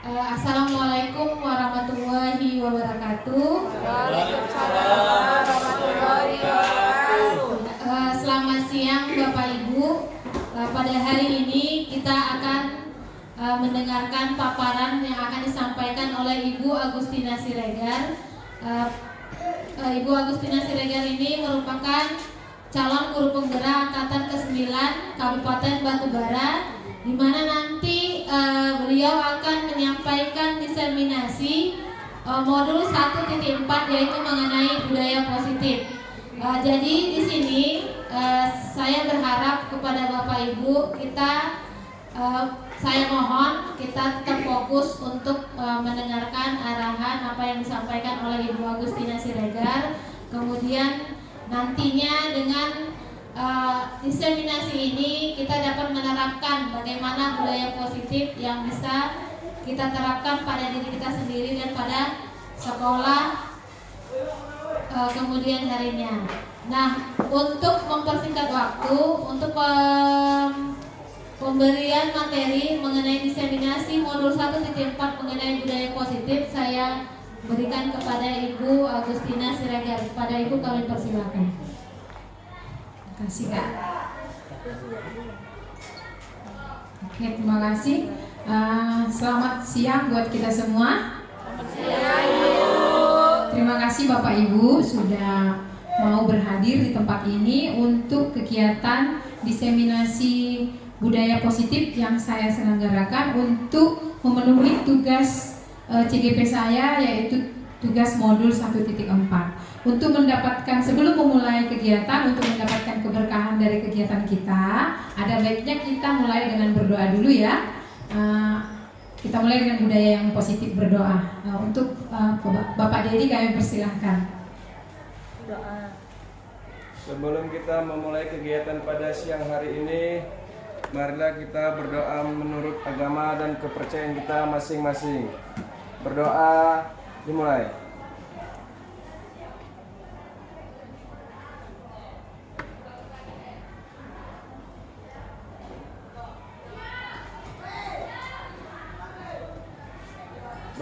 Assalamualaikum warahmatullahi wabarakatuh. Waalaikumsalam warahmatullahi wabarakatuh. Selamat siang Bapak Ibu. Pada hari ini kita akan mendengarkan paparan yang akan disampaikan oleh Ibu Agustina Siregar. Ibu Agustina Siregar ini merupakan calon guru penggerak angkatan ke-9 Kabupaten Batubara, di mana nanti beliau akan menyampaikan diseminasi modul 1.4 yaitu mengenai budaya positif. Jadi di sini saya berharap kepada Bapak Ibu saya mohon kita tetap fokus untuk mendengarkan arahan apa yang disampaikan oleh Ibu Agustina Siregar. Kemudian nantinya dengan diseminasi ini kita dapat menerapkan bagaimana budaya positif yang bisa kita terapkan pada diri kita sendiri dan pada sekolah kemudian harinya. Nah, untuk mempersingkat waktu, untuk pemberian materi mengenai diseminasi modul 1.4 mengenai budaya positif, saya berikan kepada Ibu Agustina Siregar. Kepada Ibu kami persilakan. Terima kasih, Kak. Oke, terima kasih. Selamat siang buat kita semua. Terima kasih Bapak Ibu sudah mau berhadir di tempat ini untuk kegiatan diseminasi budaya positif yang saya selenggarakan untuk memenuhi tugas CGP saya, yaitu tugas modul 1.4. Untuk mendapatkan, sebelum memulai kegiatan, untuk mendapatkan keberkahan dari kegiatan kita, ada baiknya kita mulai dengan berdoa dulu ya. Kita mulai dengan budaya yang positif, berdoa. Untuk Bapak Dedi kami persilahkan. Sebelum kita memulai kegiatan pada siang hari ini, marilah kita berdoa menurut agama dan kepercayaan kita masing-masing. Berdoa dimulai.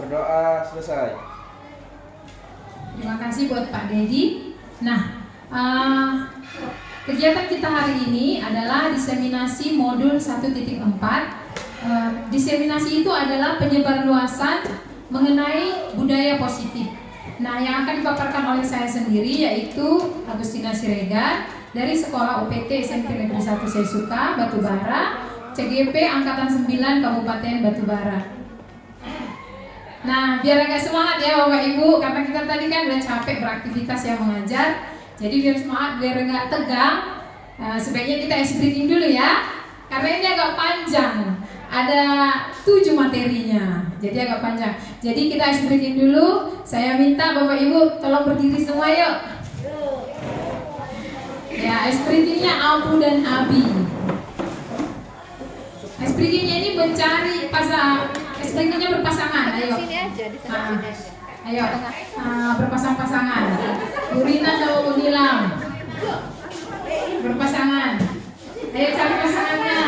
Berdoa selesai. Terima kasih buat Pak Dedi. Nah, kegiatan kita hari ini adalah diseminasi modul 1.4. Diseminasi itu adalah penyebarluasan mengenai budaya positif. Nah, yang akan dipaparkan oleh saya sendiri yaitu Agustina Siregar dari Sekolah UPT SMP Negeri 1 Sesuka, Batubara, CGP Angkatan 9 Kabupaten Batubara. Nah, biar agak semangat ya Bapak Ibu, karena kita tadi kan udah capek beraktivitas yang mengajar. Jadi biar semangat, biar enggak tegang, sebaiknya kita ice breaking dulu ya. Karena ini agak panjang, ada 7 materinya, jadi agak panjang. Jadi kita ice breaking dulu. Saya minta Bapak Ibu tolong berdiri semua yuk. Ya, ice breakingnya Abu dan Abi. Ice breakingnya ini mencari ice breakingnya berpasangan, ayo. Ayo, berpasang-pasangan. Urina sama Unilam berpasangan. Ayo cari pasangannya.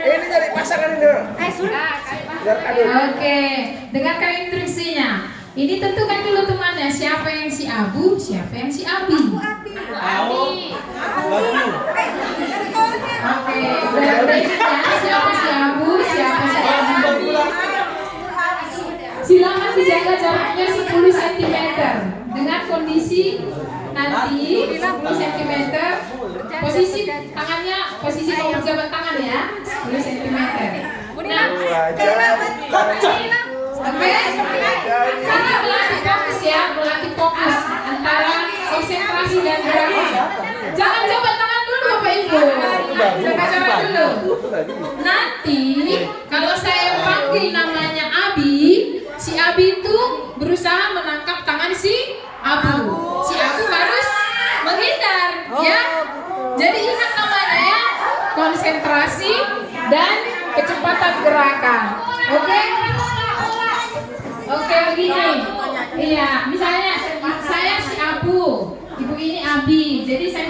Ini cari pasangan ini. Oke, dengarkan instruksinya. Ini tentukan dulu temannya, siapa yang si Abu, siapa yang si Abi. Oke, berikutnya siapa si Abu, siapa si Abi. Silakan dijaga jaraknya 10 cm dengan kondisi nanti 10 cm. Posisi tangannya, posisi mau berjabat tangan ya, 10 cm. Nah, oke, karena melatih fokus ya, melatih fokus antara konsentrasi dan gerakan. Jangan jabat tangan dulu Bapak Ibu, jaga jarak dulu. Nanti kalau saya panggil namanya Abi, si Abi itu berusaha menangkap tangan si Abu. Si Abu harus menghindar, ya. Jadi ingat namanya ya, konsentrasi dan kecepatan gerakan. Oke? Oke, begini. Iya, misalnya saya si Abu, Ibu ini Abi. Jadi saya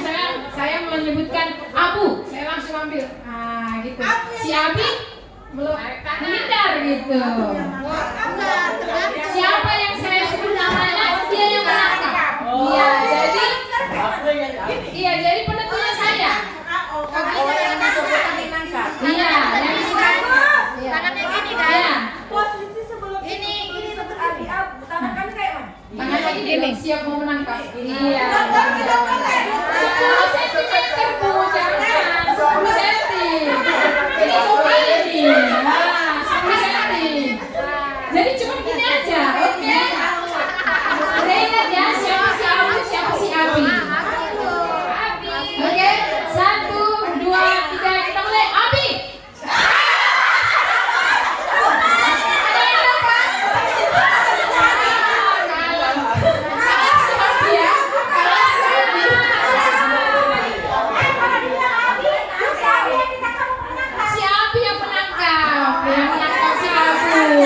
saya menyebutkan Abu, saya langsung ambil. Nah, gitu. Si Abi belum menghindar gitu. Siapa yang saya sebut namanya, dia yang menangkap. Iya, jadi penentunya saya. Yang disebutkan menangkap. Iya, yang disebut. Tangannya gini kan? Iya. Posisi sebelum ini sebut Abi, tangan kami kayak mana? Tangannya gini, siap mau menangkap. Iya. 10 cm Bu, jangan 10 cm. Jadi coba ini. Nah, 10 cm. Jadi cuma gini aja, oke? Udah ingat ya, siapa si Abi, siapa si Abi. Oke, 1, 2, 3, kita mulai. Abi. Si Abi yang menangkap si Abu.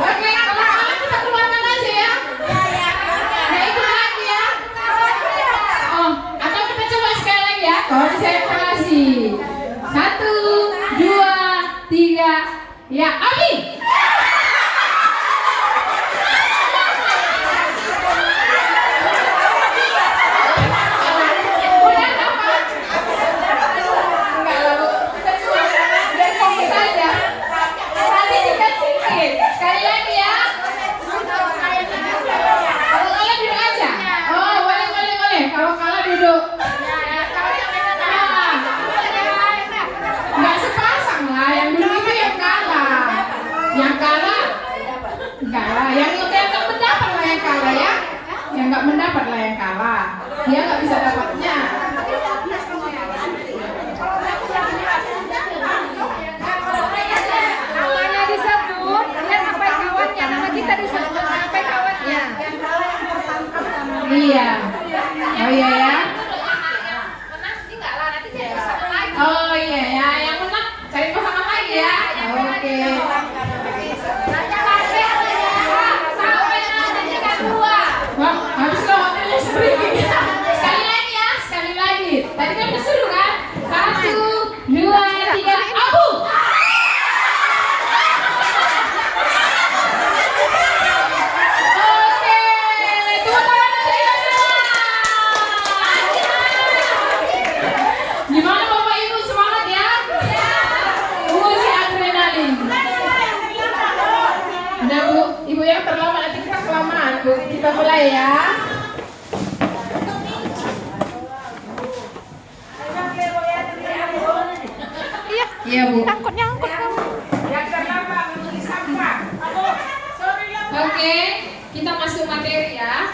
Oke, kalau kalah kita keluarkan aja ya. Nggak ikut lagi ya. Oh, atau kita coba sekali lagi ya. Oh, saya kasih. 1, 2, 3. Ya, Abi. Udah apa? Enggak lah Bu, kita cuma biar fokus saja. Nanti kita singkir. Sekali lagi ya. Kalau kalah duduk aja. Oh, boleh. Kalau kalah duduk. Nah, nggak sepasang lah. Yang dulu itu yang kalah. Yang kalah, enggak lah. Yang nggak mendapat lah yang kalah ya. Yang nggak mendapat lah yang kalah. Dia nggak bisa dapatnya. Namanya disebut, lihat apa kawannya, nama kita disebut apa kawannya. Iya. Oh iya ya. Oh iya ya. Yang menang cari pasangan lagi ya. Oke. Wah, habis lo waktunya sering. Sekali lagi. Tadi kan disuruh kan? 1, 2, 3, Abu. Oke, tepuk tangan untuk kita semua. Gimana Bapak Ibu, semangat ya? Si adrenalin. Udah Bu, Ibu yang terlama nanti kita kelamaan Bu. Kita mulai ya. Iya Bu. Takut nyangkut kamu. Oke, kita masuk materi ya.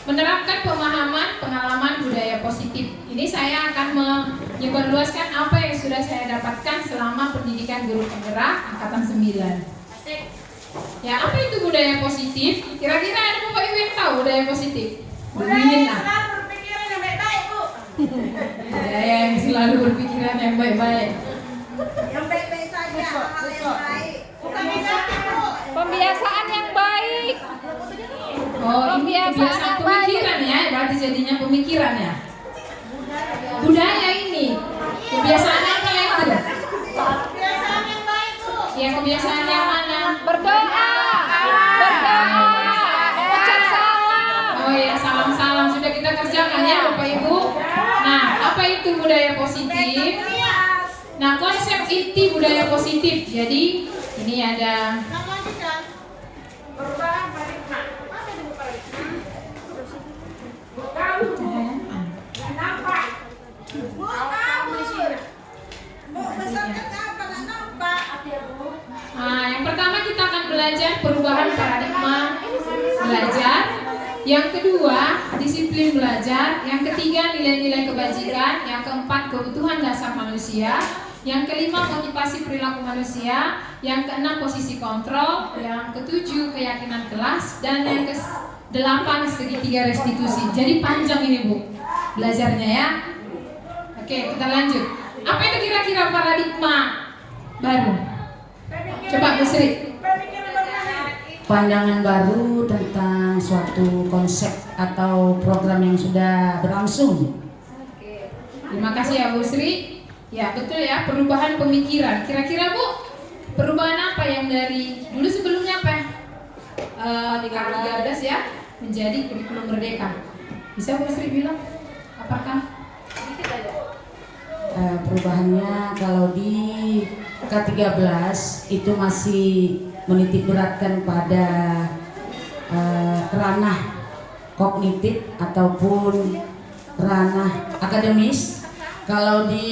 Menerapkan pemahaman pengalaman budaya positif. Ini saya akan menyebarluaskan apa yang sudah saya dapatkan selama pendidikan guru penggerak angkatan 9. Ya, apa itu budaya positif? Kira-kira ada Bapak Ibu yang tahu budaya positif? Begini lah. Berpikiran yang baik-baik, Bu. Budaya yang selalu berpikiran yang baik-baik. Yang baik-baik saja, hal yang baik. Bukan negatif, Bu. Pembiasaan yang baik. Oh, ini kebiasaan pemikiran ya, berarti jadinya pemikiran ya. Budaya ini, kebiasaan apa itu? Kebiasaan yang baik, Bu. Ya, kebiasaan yang mana? Berdoa. Ucap salam. Oh ya, salam-salam sudah kita kerjakan ya Bapak Ibu. Nah, apa itu budaya positif? Nah, konsep inti budaya positif. Jadi, ini ada Perubahan paradigma. Apa itu paradigma? Nampak. Nah, yang pertama kita akan belajar perubahan paradigma belajar. Yang kedua, disiplin belajar. Yang ketiga, nilai-nilai kebajikan. Yang keempat, kebutuhan dasar manusia. Yang kelima, motivasi perilaku manusia. Yang keenam, posisi kontrol. Yang ketujuh, keyakinan kelas. Dan yang ke-8, segitiga restitusi. Jadi panjang ini Bu belajarnya ya. Oke, kita lanjut. Apa itu kira-kira paradigma baru? Coba Bu Sri. Pandangan baru tentang suatu konsep atau program yang sudah berlangsung. Terima kasih ya Bu Sri. Ya betul ya, perubahan pemikiran. Kira-kira Bu, perubahan apa yang dari dulu sebelumnya apa? 13 ya, menjadi kurikulum merdeka. Bisa Bu Sri bilang? Apakah? Perubahannya kalau di K13 itu masih menitik beratkan pada ranah kognitif ataupun ranah akademis. Kalau di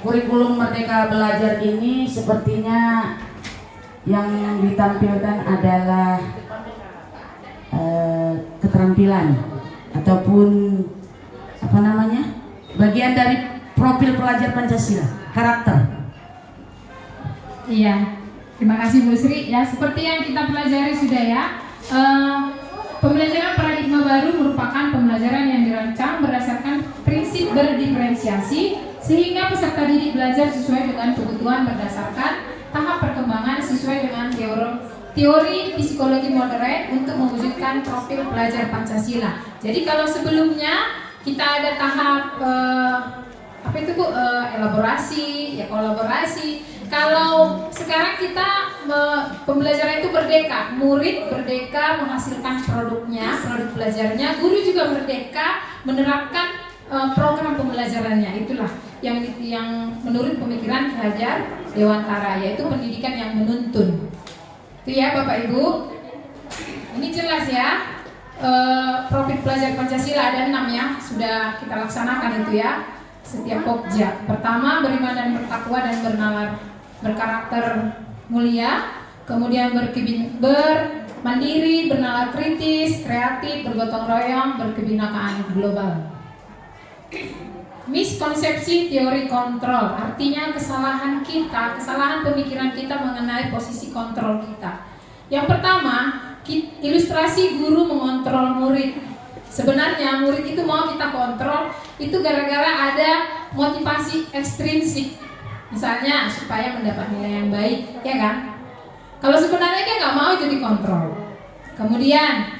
kurikulum Merdeka Belajar ini sepertinya yang ditampilkan adalah keterampilan ataupun apa namanya, bagian dari profil pelajar Pancasila, karakter. Iya, terima kasih Bu Sri. Ya seperti yang kita pelajari sudah ya, pembelajaran paradigma baru merupakan pembelajaran yang dirancang berdasarkan prinsip berdiferensiasi sehingga peserta didik belajar sesuai dengan kebutuhan berdasarkan tahap perkembangan sesuai dengan teori psikologi modern untuk mewujudkan profil pelajar Pancasila. Jadi kalau sebelumnya kita ada tahap apa itu Bu, elaborasi, ya kolaborasi. Kalau sekarang kita pembelajaran itu merdeka, murid merdeka menghasilkan produknya, produk belajarnya, guru juga merdeka menerapkan program pembelajarannya. Itulah yang menurut pemikiran Ki Hajar Dewantara, yaitu pendidikan yang menuntun. Itu ya Bapak Ibu. Ini jelas ya. Profil pelajar Pancasila ada 6 ya, sudah kita laksanakan itu ya. Setiap pokja. Pertama, beriman dan bertakwa dan berkarakter mulia. Kemudian bermandiri, bernalar kritis, kreatif, bergotong royong, berkebinekaan global. Miskonsepsi teori kontrol, artinya kesalahan kita, kesalahan pemikiran kita mengenai posisi kontrol kita. Yang pertama, ilustrasi guru mengontrol murid. Sebenarnya murid itu mau kita kontrol itu gara-gara ada motivasi ekstrinsik, misalnya supaya mendapat nilai yang baik, ya kan? Kalau sebenarnya dia nggak mau jadi kontrol, kemudian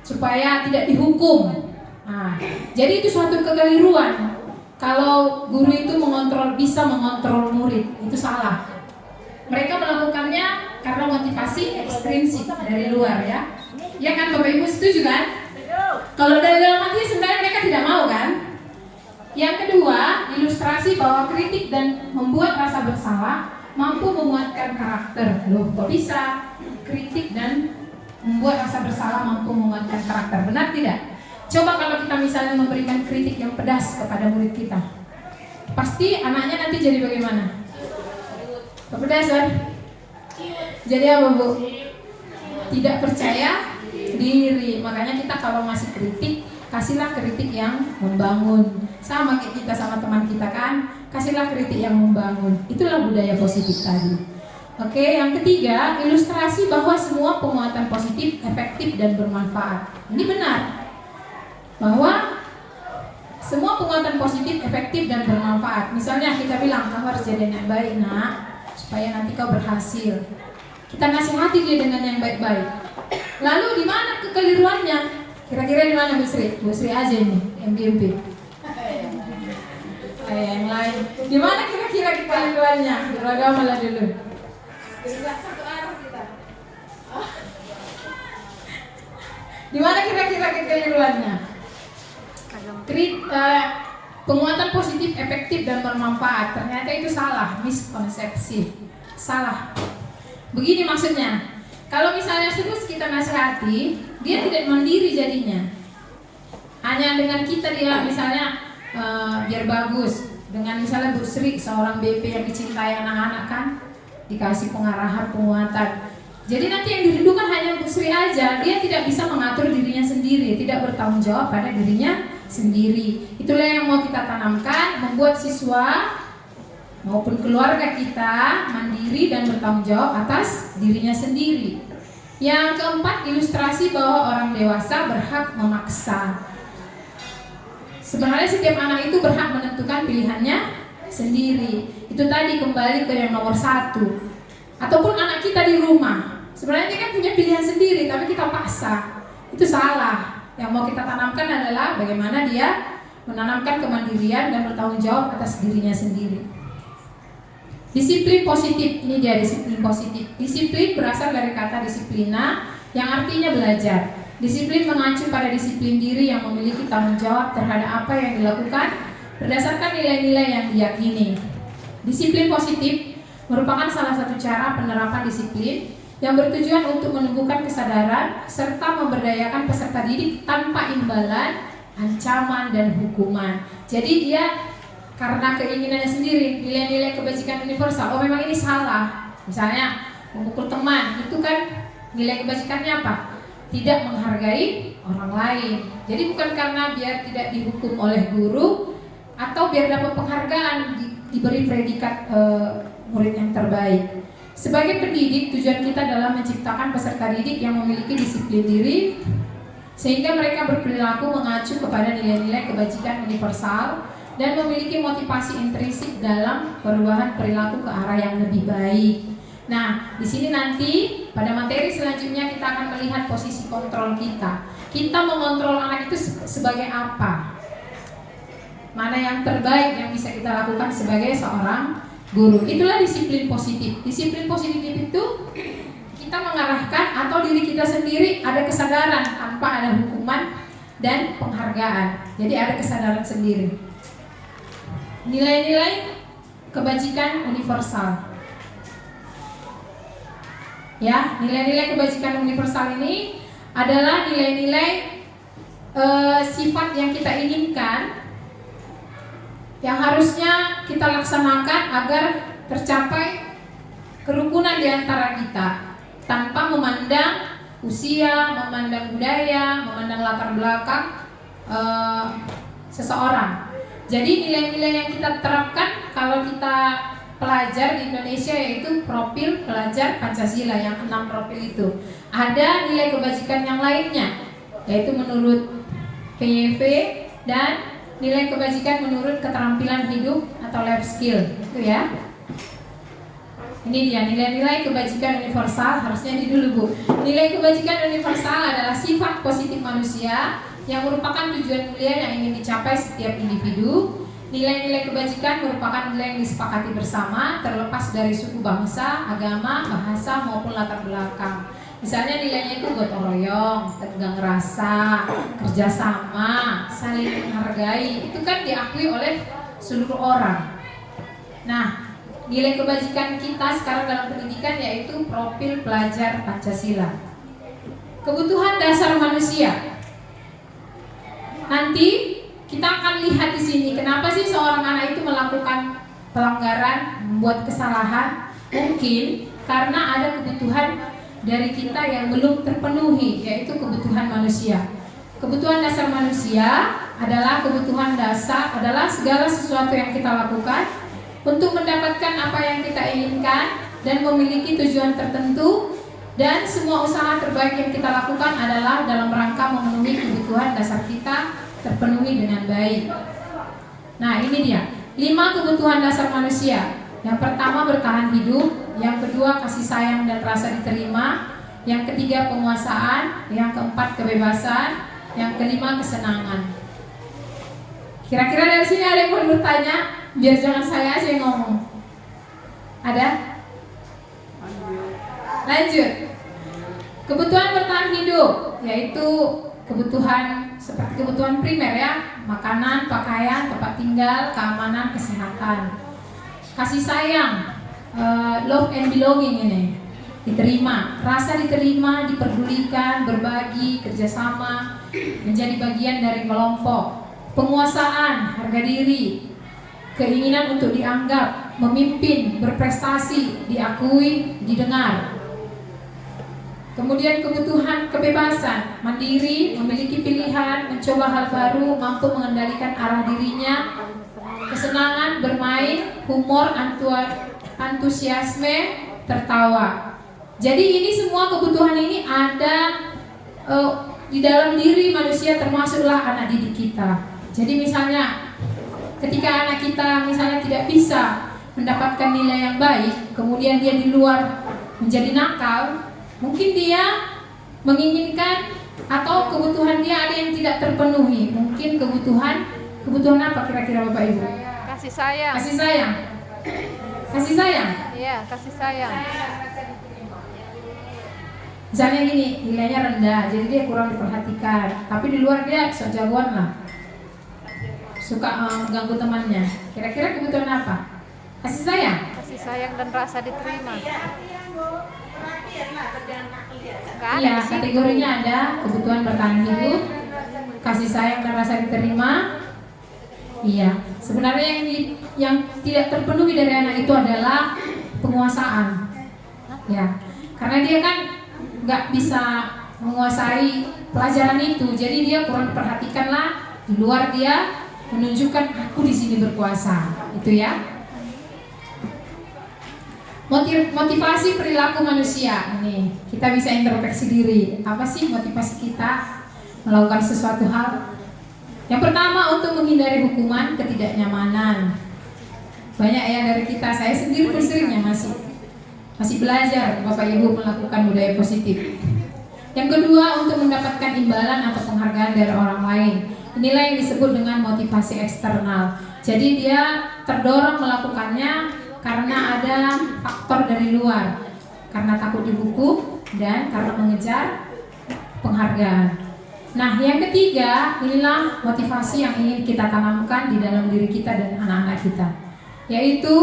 supaya tidak dihukum. Nah, jadi itu suatu kekeliruan. Kalau guru itu bisa mengontrol murid, itu salah. Mereka melakukannya karena motivasi ekstrinsik dari luar ya. Ya kan Bapak Ibu setuju kan? Kalau dari dalam hati sebenarnya mereka tidak mau kan? Yang kedua, ilustrasi bahwa kritik dan membuat rasa bersalah mampu menguatkan karakter. Loh, kok bisa? Kritik dan membuat rasa bersalah mampu menguatkan karakter. Benar tidak? Coba kalau kita misalnya memberikan kritik yang pedas kepada murid kita, pasti anaknya nanti jadi bagaimana? Kepedasan. Jadi apa Bu? Tidak percaya diri. Makanya kita kalau masih kritik, kasihlah kritik yang membangun. Sama kayak kita sama teman kita kan, kasihlah kritik yang membangun. Itulah budaya positif tadi. Oke, yang ketiga, ilustrasi bahwa semua penguatan positif efektif dan bermanfaat. Ini benar. Bahwa semua penguatan positif efektif dan bermanfaat. Misalnya kita bilang kamu harus jadi anak baik nak, supaya nanti kau berhasil. Kita nasihati dia dengan yang baik-baik. Lalu di mana kekeliruannya? Kira-kira di mana Bu Sri? Bu Sri aja ini, MGMP. Kayak yang lain. Di mana kira-kira kekeliruannya? Beragama lah dulu. Satu arah kita. Di mana kira-kira kekeliruannya? Penguatan positif, efektif dan bermanfaat. Ternyata itu salah, miskonsepsi. Salah. Begini maksudnya, kalau misalnya terus kita nasihati, dia tidak mandiri jadinya. Hanya dengan kita dia misalnya biar bagus. Dengan misalnya Bu Sri, seorang BP yang dicintai anak-anak kan, dikasih pengarahan, penguatan. Jadi nanti yang dirindukan hanya Bu Sri aja. Dia tidak bisa mengatur dirinya sendiri, tidak bertanggung jawab pada dirinya sendiri. Itulah yang mau kita tanamkan, membuat siswa maupun keluarga kita mandiri dan bertanggung jawab atas dirinya sendiri. Yang keempat, ilustrasi bahwa orang dewasa berhak memaksa. Sebenarnya setiap anak itu berhak menentukan pilihannya sendiri. Itu tadi kembali ke yang nomor 1. Ataupun anak kita di rumah, sebenarnya dia kan punya pilihan sendiri, tapi kita paksa. Itu salah. Yang mau kita tanamkan adalah bagaimana dia menanamkan kemandirian dan bertanggung jawab atas dirinya sendiri. Disiplin positif, ini dia disiplin positif. Disiplin berasal dari kata disiplina yang artinya belajar. Disiplin mengacu pada disiplin diri yang memiliki tanggung jawab terhadap apa yang dilakukan berdasarkan nilai-nilai yang diyakini. Disiplin positif merupakan salah satu cara penerapan disiplin yang bertujuan untuk menumbuhkan kesadaran serta memberdayakan peserta didik tanpa imbalan, ancaman, dan hukuman. Jadi dia karena keinginannya sendiri, nilai-nilai kebajikan universal. Oh memang ini salah. Misalnya memukul teman, itu kan nilai kebajikannya apa? Tidak menghargai orang lain. Jadi bukan karena biar tidak dihukum oleh guru atau biar dapat penghargaan diberi predikat murid yang terbaik. Sebagai pendidik, tujuan kita adalah menciptakan peserta didik yang memiliki disiplin diri sehingga mereka berperilaku mengacu kepada nilai-nilai kebajikan universal dan memiliki motivasi intrinsik dalam perubahan perilaku ke arah yang lebih baik. Nah, di sini nanti pada materi selanjutnya kita akan melihat posisi kontrol kita. Kita mengontrol anak itu sebagai apa? Mana yang terbaik yang bisa kita lakukan sebagai seorang guru? Itulah disiplin positif. Disiplin positif itu kita mengarahkan atau diri kita sendiri ada kesadaran tanpa ada hukuman dan penghargaan. Jadi ada kesadaran sendiri. Nilai-nilai kebajikan universal. Ya, nilai-nilai kebajikan universal ini adalah nilai-nilai sifat yang kita inginkan yang harusnya kita laksanakan agar tercapai kerukunan di antara kita tanpa memandang usia, memandang budaya, memandang latar belakang seseorang. Jadi nilai-nilai yang kita terapkan kalau kita pelajar di Indonesia yaitu profil pelajar Pancasila yang 6 profil itu. Ada nilai kebajikan yang lainnya yaitu menurut PYV dan nilai kebajikan menurut keterampilan hidup atau life skill, itu ya. Ini dia nilai-nilai kebajikan universal, harusnya di dulu Bu. Nilai kebajikan universal adalah sifat positif manusia yang merupakan tujuan mulia yang ingin dicapai setiap individu. Nilai-nilai kebajikan merupakan nilai yang disepakati bersama, terlepas dari suku bangsa, agama, bahasa maupun latar belakang. Misalnya nilainya itu gotong royong, tenggang rasa, kerjasama, saling menghargai. Itu kan diakui oleh seluruh orang. Nah, nilai kebajikan kita sekarang dalam pendidikan yaitu profil pelajar Pancasila. Kebutuhan dasar manusia. Nanti kita akan lihat di sini kenapa sih seorang anak itu melakukan pelanggaran, membuat kesalahan. Mungkin karena ada kebutuhan dari kita yang belum terpenuhi, yaitu kebutuhan manusia. Kebutuhan dasar manusia adalah kebutuhan dasar, adalah segala sesuatu yang kita lakukan untuk mendapatkan apa yang kita inginkan dan memiliki tujuan tertentu, dan semua usaha terbaik yang kita lakukan adalah dalam rangka memenuhi kebutuhan dasar kita terpenuhi dengan baik. Nah, ini dia 5 kebutuhan dasar manusia. Yang pertama bertahan hidup, yang kedua kasih sayang dan rasa diterima, yang ketiga penguasaan, yang keempat kebebasan, yang kelima kesenangan. Kira-kira dari sini ada yang mau bertanya? Biar jangan saya aja yang ngomong. Ada? Lanjut. Kebutuhan bertahan hidup yaitu kebutuhan seperti kebutuhan primer ya, makanan, pakaian, tempat tinggal, keamanan, kesehatan. Kasih sayang, love and belonging ini diterima, rasa diterima, diperdulikan, berbagi, kerjasama, menjadi bagian dari kelompok. Penguasaan, harga diri, keinginan untuk dianggap, memimpin, berprestasi, diakui, didengar. Kemudian kebutuhan kebebasan, mandiri, memiliki pilihan, mencoba hal baru, mampu mengendalikan arah dirinya. Kesenangan, bermain, humor, antusiasme, tertawa. Jadi ini semua kebutuhan ini ada di dalam diri manusia, termasuklah anak didik kita. Jadi misalnya ketika anak kita misalnya tidak bisa mendapatkan nilai yang baik, kemudian dia di luar menjadi nakal, mungkin dia menginginkan atau kebutuhan dia ada yang tidak terpenuhi. Mungkin kebutuhan Kebutuhan apa kira-kira Bapak Ibu? Kasih sayang. Kasih sayang. Kasih sayang. Iya, kasih sayang. Misalnya gini, nilainya rendah, jadi dia kurang diperhatikan. Tapi di luar dia sok jagoan lah. Suka mengganggu temannya. Kira-kira kebutuhan apa? Kasih sayang. Kasih sayang dan rasa diterima. Iya, kategorinya ada kebutuhan bertahan hidup, kasih sayang dan rasa diterima. Iya, sebenarnya yang tidak terpenuhi dari anak itu adalah penguasaan. Ya, karena dia kan nggak bisa menguasai pelajaran itu, jadi dia kurang diperhatikan lah. Di luar dia menunjukkan aku di sini berkuasa, itu ya. Motivasi perilaku manusia ini kita bisa introspeksi diri. Apa sih motivasi kita melakukan sesuatu hal? Yang pertama, untuk menghindari hukuman, ketidaknyamanan. Banyak ya dari kita, saya sendiri pun seringnya masih belajar Bapak Ibu melakukan budaya positif. Yang kedua, untuk mendapatkan imbalan atau penghargaan dari orang lain. Inilah yang disebut dengan motivasi eksternal. Jadi dia terdorong melakukannya karena ada faktor dari luar, karena takut dihukum dan karena mengejar penghargaan. Nah, yang ketiga, inilah motivasi yang ingin kita tanamkan di dalam diri kita dan anak-anak kita, yaitu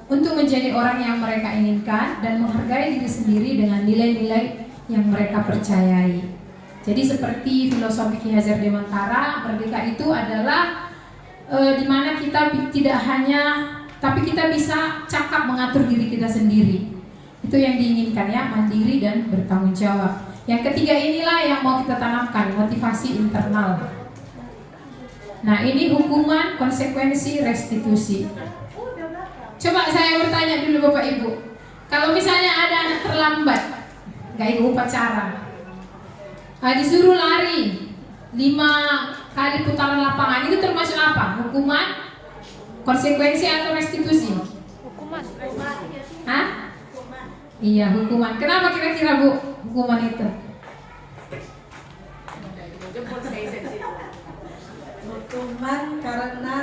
untuk menjadi orang yang mereka inginkan dan menghargai diri sendiri dengan nilai-nilai yang mereka percayai. Jadi seperti filosofi Ki Hajar Dewantara, merdeka itu adalah di mana kita tidak hanya, tapi kita bisa cakap mengatur diri kita sendiri. Itu yang diinginkan ya, mandiri dan bertanggung jawab. Yang ketiga inilah yang mau kita tanamkan, motivasi internal. Nah, ini hukuman, konsekuensi, restitusi. Coba saya bertanya dulu Bapak Ibu, kalau misalnya ada anak terlambat, gak ikut upacara, disuruh lari 5 kali putaran lapangan, itu termasuk apa? Hukuman, konsekuensi atau restitusi? Hukuman. Hah? Iya, hukuman. Kenapa kira-kira Bu hukuman itu? Hukuman karena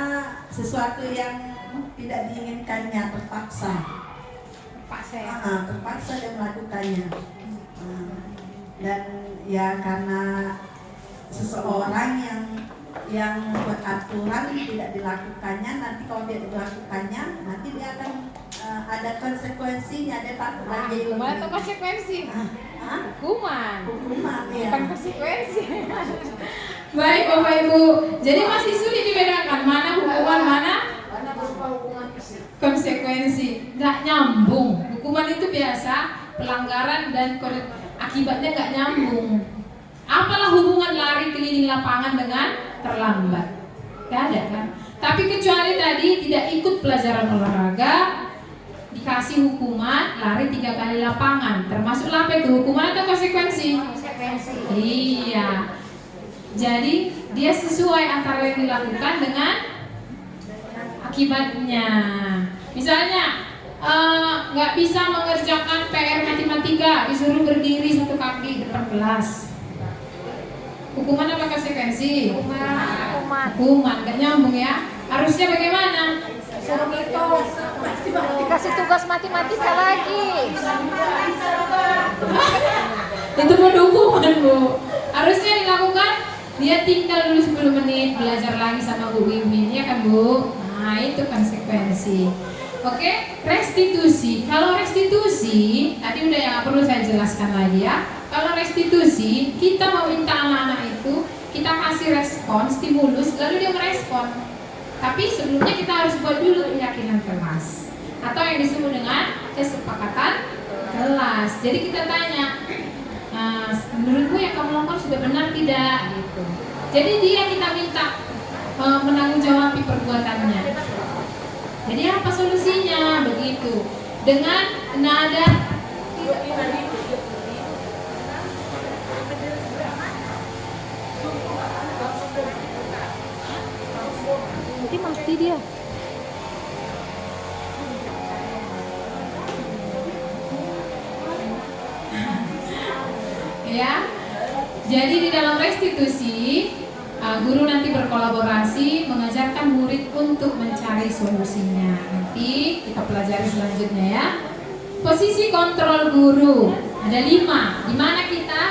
sesuatu yang tidak diinginkannya, terpaksa dia melakukannya. Dan ya karena seseorang yang buat aturan tidak dilakukannya, nanti kalau dia dilakukannya, nanti dia akan ada konsekuensinya, dia takut lagi. Hukuman atau konsekuensi? Hukuman ya. bukan konsekuensi. Baik Bapak Ibu, jadi masih sulit dibedakan mana hukuman, mana konsekuensi. Nggak nyambung. Hukuman itu biasa pelanggaran dan akibatnya nggak nyambung. Apalah hubungan lari keliling lapangan dengan terlambat? Gak ada kan? Tapi kecuali tadi tidak ikut pelajaran olahraga, dikasih hukuman lari 3 kali lapangan, termasuk apa itu? Hukuman atau konsekuensi? Konsekuensi. Iya. Jadi dia sesuai antara yang dilakukan dengan akibatnya. Misalnya nggak bisa mengerjakan PR matematika, disuruh berdiri 1 kaki depan kelas. Hukuman apa konsekuensi? Hukuman, gak nyambung ya. Harusnya bagaimana? Suruh ngitung. Dikasih tugas matematika lagi. Itu mau hukuman Bu. Harusnya dilakukan, dia tinggal dulu 10 menit belajar lagi sama Bu Wimin, ya kan Bu? Nah itu konsekuensi. Oke, restitusi. Kalau restitusi, tadi udah yang perlu saya jelaskan lagi ya. Kalau restitusi, kita meminta anak-anak itu, kita kasih respon, stimulus, lalu dia merespon. Tapi sebelumnya kita harus buat dulu keyakinan kelas, atau yang disebut dengan kesepakatan kelas. Jadi kita tanya, menurutmu yang kamu lakukan sudah benar tidak? Gitu. Jadi dia kita minta menanggung perbuatannya. Jadi apa solusinya? Begitu. Dengan nada Nanti mati dia. ya. Jadi di dalam restitusi Guru nanti berkolaborasi mengajarkan murid untuk mencari solusinya. Nanti kita pelajari selanjutnya ya. Posisi kontrol guru ada 5. Di mana kita?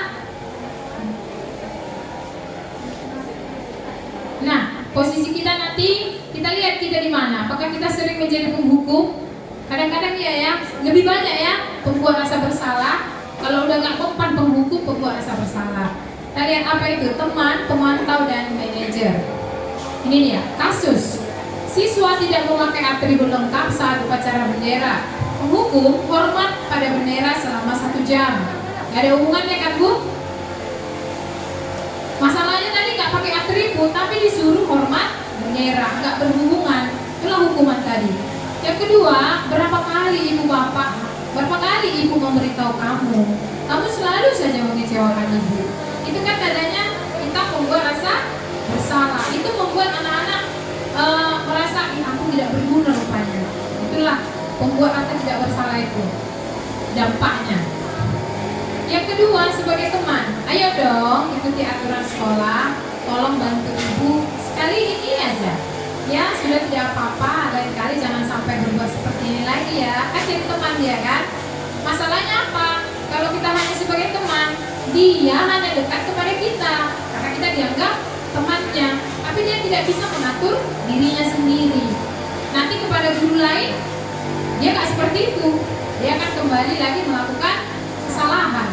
Nah, posisi kita nanti kita lihat kita di mana. Apakah kita sering menjadi penghukum? Kadang-kadang ya, lebih banyak ya pembuat rasa bersalah. Kalau udah nggak mempan penghukum, pembuat rasa bersalah. Kita lihat apa itu? Teman, pemantau, dan manajer. Ini dia kasus. Siswa tidak memakai atribut lengkap saat upacara bendera. Penghukum hormat pada bendera selama 1 jam. Gak ada hubungannya kan Bu? Masalahnya tadi nggak pakai atribut, tapi disuruh hormat bendera, nggak berhubungan. Itulah hukuman tadi. Yang kedua, berapa kali ibu bapak, berapa kali ibu memberitahu kamu selalu saja mengecewakan ibu. Itu kan tandanya kita membuat rasa bersalah. Itu membuat anak-anak merasa aku tidak berguna rupanya. Itulah pembuat rasa tidak bersalah itu dampaknya. Yang kedua, sebagai teman, ayo dong ikuti aturan sekolah, tolong bantu ibu sekali ini aja. Ya sudah tidak apa-apa, lain kali jangan sampai berbuat seperti ini lagi ya. Kan jadi teman dia kan. Masalahnya apa? Kalau kita hanya sebagai teman, dia hanya dekat kepada kita karena kita dianggap temannya, tapi dia tidak bisa mengatur dirinya sendiri. Nanti kepada guru lain, dia nggak seperti itu. Dia akan kembali lagi melakukan kesalahan.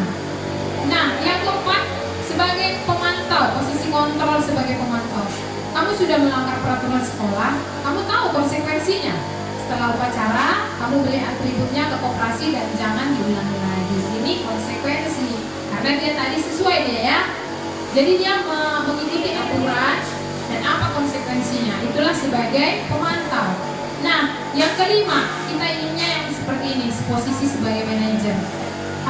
Nah, yang keempat, sebagai pemantau, posisi kontrol sebagai pemantau. Kamu sudah melanggar peraturan sekolah, kamu tahu konsekuensinya. Setelah upacara, kamu beli atributnya ke koperasi dan jangan diulangi lagi. Ini konsekuensi, karena dia tadi sesuai dia ya. Jadi dia mengikuti aturan dan apa konsekuensinya. Itulah sebagai pemantau. Nah, yang kelima, kita inginnya yang seperti ini, posisi sebagai manajer.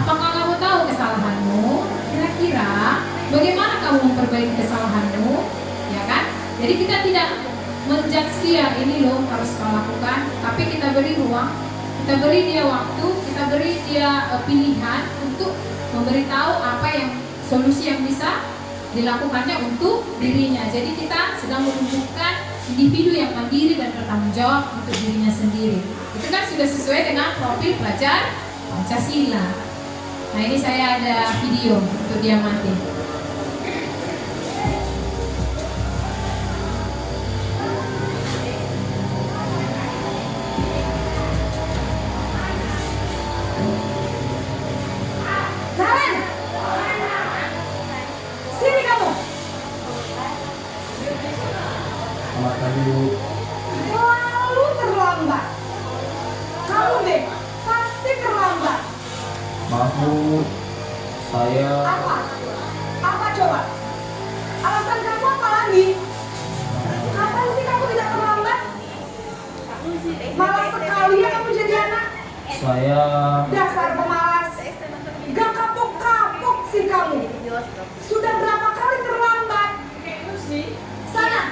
Apakah kamu tahu kesalahanmu? Kira-kira bagaimana kamu memperbaiki kesalahanmu? Ya kan? Jadi kita tidak menjudge dia, ini loh harus kau lakukan, tapi kita beri ruang, kita beri dia waktu, kita beri dia pilihan untuk memberitahu apa yang solusi yang bisa dilakukannya untuk dirinya. Jadi kita sedang menunjukkan individu yang mandiri dan bertanggung jawab untuk dirinya sendiri. Itu kan sudah sesuai dengan profil pelajar Pancasila. Nah, ini saya ada video untuk dia mati. Selalu terlambat. Kamu deh, pasti terlambat. Maaf Bu, saya... Apa? Apa coba? Alasan kamu apa lagi? Kapan sih kamu tidak terlambat? Malas sekali ya kamu jadi anak. Saya... Dasar pemalas. Gak kapok-kapok sih kamu. Sudah berapa kali terlambat? Sana,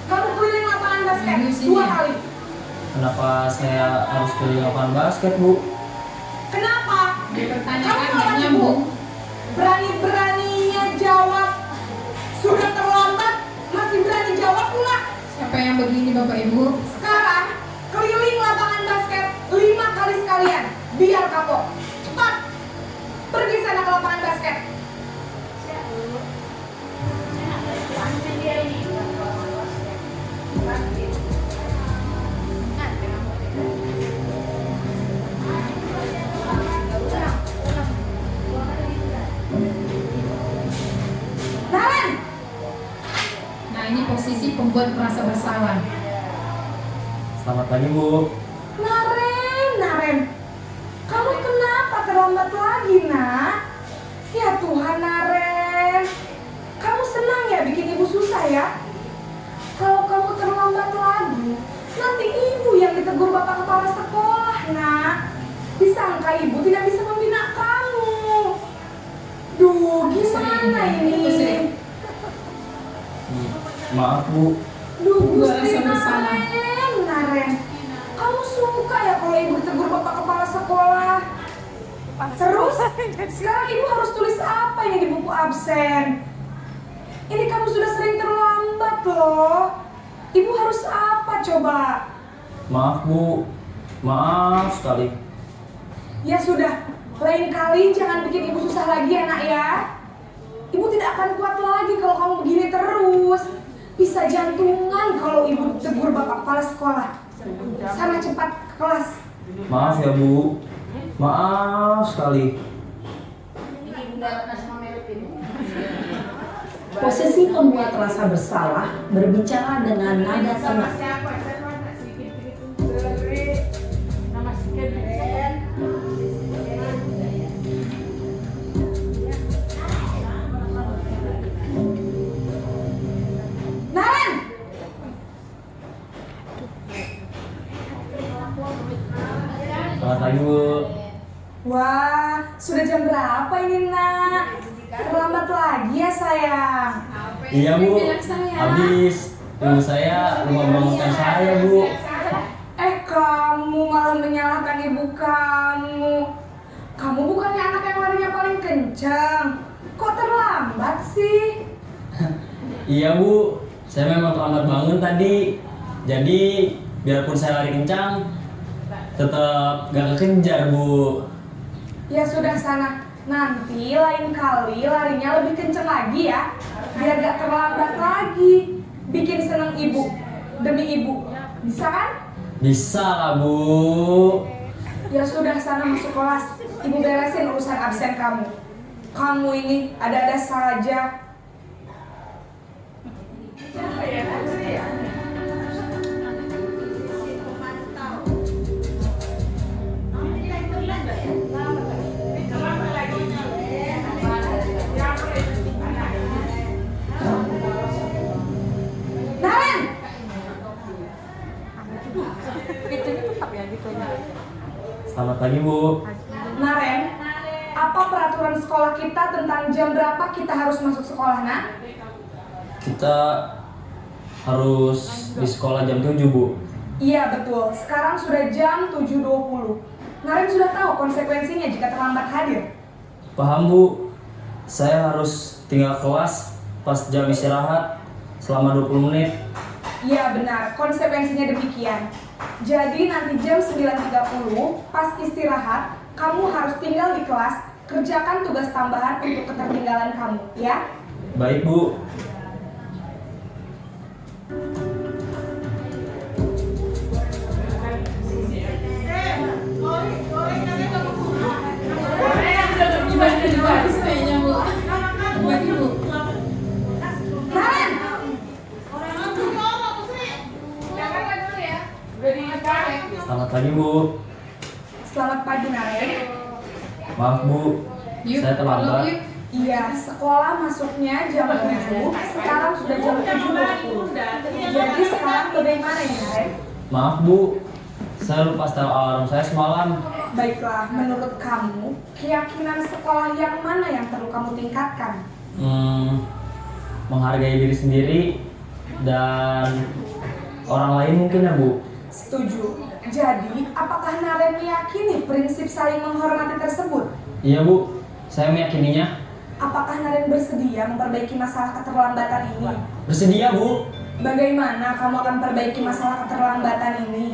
kamu keliling lapangan basket 2 kali. Kenapa saya harus keliling lapangan basket Bu? Kenapa? Dipertanyakan Kamu nggak nyambung. Berani-beraninya jawab. Sudah terlambat, masih berani jawab pula. Siapa yang begini Bapak Ibu? Sekarang, keliling lapangan basket 5 kali sekalian. Biar kapok. Cepat. Pergi sana ke lapangan basket. Nah, ini posisi pembuat merasa bersalah. Selamat pagi Bu. Naren, kamu kenapa terlambat lagi, nak? Ya Tuhan, Naren, kamu senang ya bikin ibu susah ya? Kalau kamu terlambat lagi, nanti ibu yang ditegur bapak kepala sekolah, nak. Disangka ibu tidak bisa membina kamu. Duh, gimana ini? Maaf Bu. Duh, Gua Gusti rasa bersalah. Naren, kamu suka ya kalau ibu ditegur bapak kepala sekolah? Terus, sekarang ibu harus tulis apa ini di buku absen? Ini kamu sudah sering terlambat. loh. Ibu harus apa coba? Maaf Bu, maaf sekali. Ya sudah, lain kali jangan bikin ibu susah lagi ya nak ya. Ibu tidak akan kuat lagi kalau kamu begini terus. Bisa jantungan kalau ibu tegur bapak kepala sekolah. Sana cepat ke kelas. Maaf ya Bu, maaf sekali. Posisi pembuat rasa bersalah berbicara dengan nada tenang. Naren! Selamat pagi Bu. Wah, sudah jam berapa ini nak? Terlambat lagi ya sayang. Iya Bu, habis ibu saya lupa bangunkan saya Bu. Kamu malah menyalahkan ibu kamu. Kamu bukannya anak yang larinya paling kencang. Kok terlambat sih? Iya Bu, saya memang terlambat bangun tadi. Jadi biarpun saya lari kencang, tetap gak kekejar Bu. Ya sudah sana. Nanti lain kali larinya lebih kencang lagi ya. Biar gak terlambat lagi. Bikin seneng ibu. Demi ibu. Bisa kan? Bisa lah Bu. Ya sudah sana masuk kelas. Ibu beresin urusan absen kamu. Kamu ini ada-ada saja. Naren! Selamat pagi Bu. Naren, apa peraturan sekolah kita tentang jam berapa kita harus masuk sekolah, nak? Kita harus di sekolah jam 7 Bu. Iya betul, sekarang sudah jam 7.20. Naren sudah tahu konsekuensinya jika terlambat hadir. Paham Bu. Saya harus tinggal kelas pas jam istirahat selama 20 menit. Iya benar, konsekuensinya demikian. Jadi nanti jam 9.30 pas istirahat, kamu harus tinggal di kelas, kerjakan tugas tambahan untuk ketertinggalan kamu, ya? Baik Bu. Naren! Selamat pagi Bu. Selamat pagi Naren. Maaf Bu, saya terlambat. Iya, sekolah masuknya jam 7, sekarang sudah jam 7.20. Jadi sekarang bagaimana ini Naren? Maaf Bu, saya lupa setel alarm saya semalam. Baiklah, menurut kamu, keyakinan sekolah yang mana yang perlu kamu tingkatkan? Menghargai diri sendiri dan orang lain mungkin ya Bu. Setuju. Jadi, apakah Naren meyakini prinsip saling menghormati tersebut? Iya Bu, saya meyakininya. Apakah Naren bersedia memperbaiki masalah keterlambatan ini? Bersedia Bu. Bagaimana kamu akan perbaiki masalah keterlambatan ini?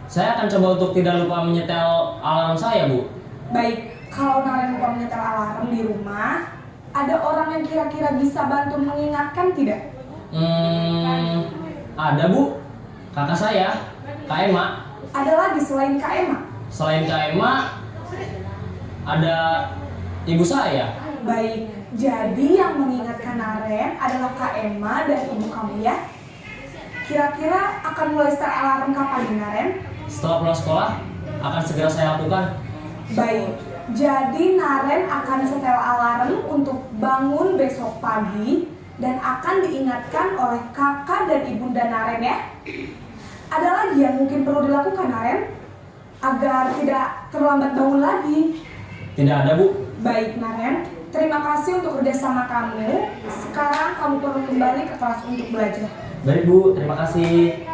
Saya akan coba untuk tidak lupa menyetel alarm saya Bu. Baik, kalau Naren lupa menyetel alarm di rumah, ada orang yang kira-kira bisa bantu mengingatkan tidak? Ada Bu, kakak saya, Kak Emma. Ada lagi selain Kak Emma? Selain Kak Emma, ada ibu saya. Baik, jadi yang mengingatkan Naren adalah Kak Emma dan ibu kamu ya? Kira-kira akan mulai start alarm kapan nih Naren? Setelah pulang sekolah, akan segera saya lakukan. Baik, jadi Naren akan setel alarm untuk bangun besok pagi dan akan diingatkan oleh kakak dan ibunda Naren ya. Ada lagi yang mungkin perlu dilakukan Naren agar tidak terlambat bangun lagi? Tidak ada Bu. Baik Naren, terima kasih untuk kerjasama kamu. Sekarang kamu perlu kembali ke kelas untuk belajar. Baik Bu, terima kasih.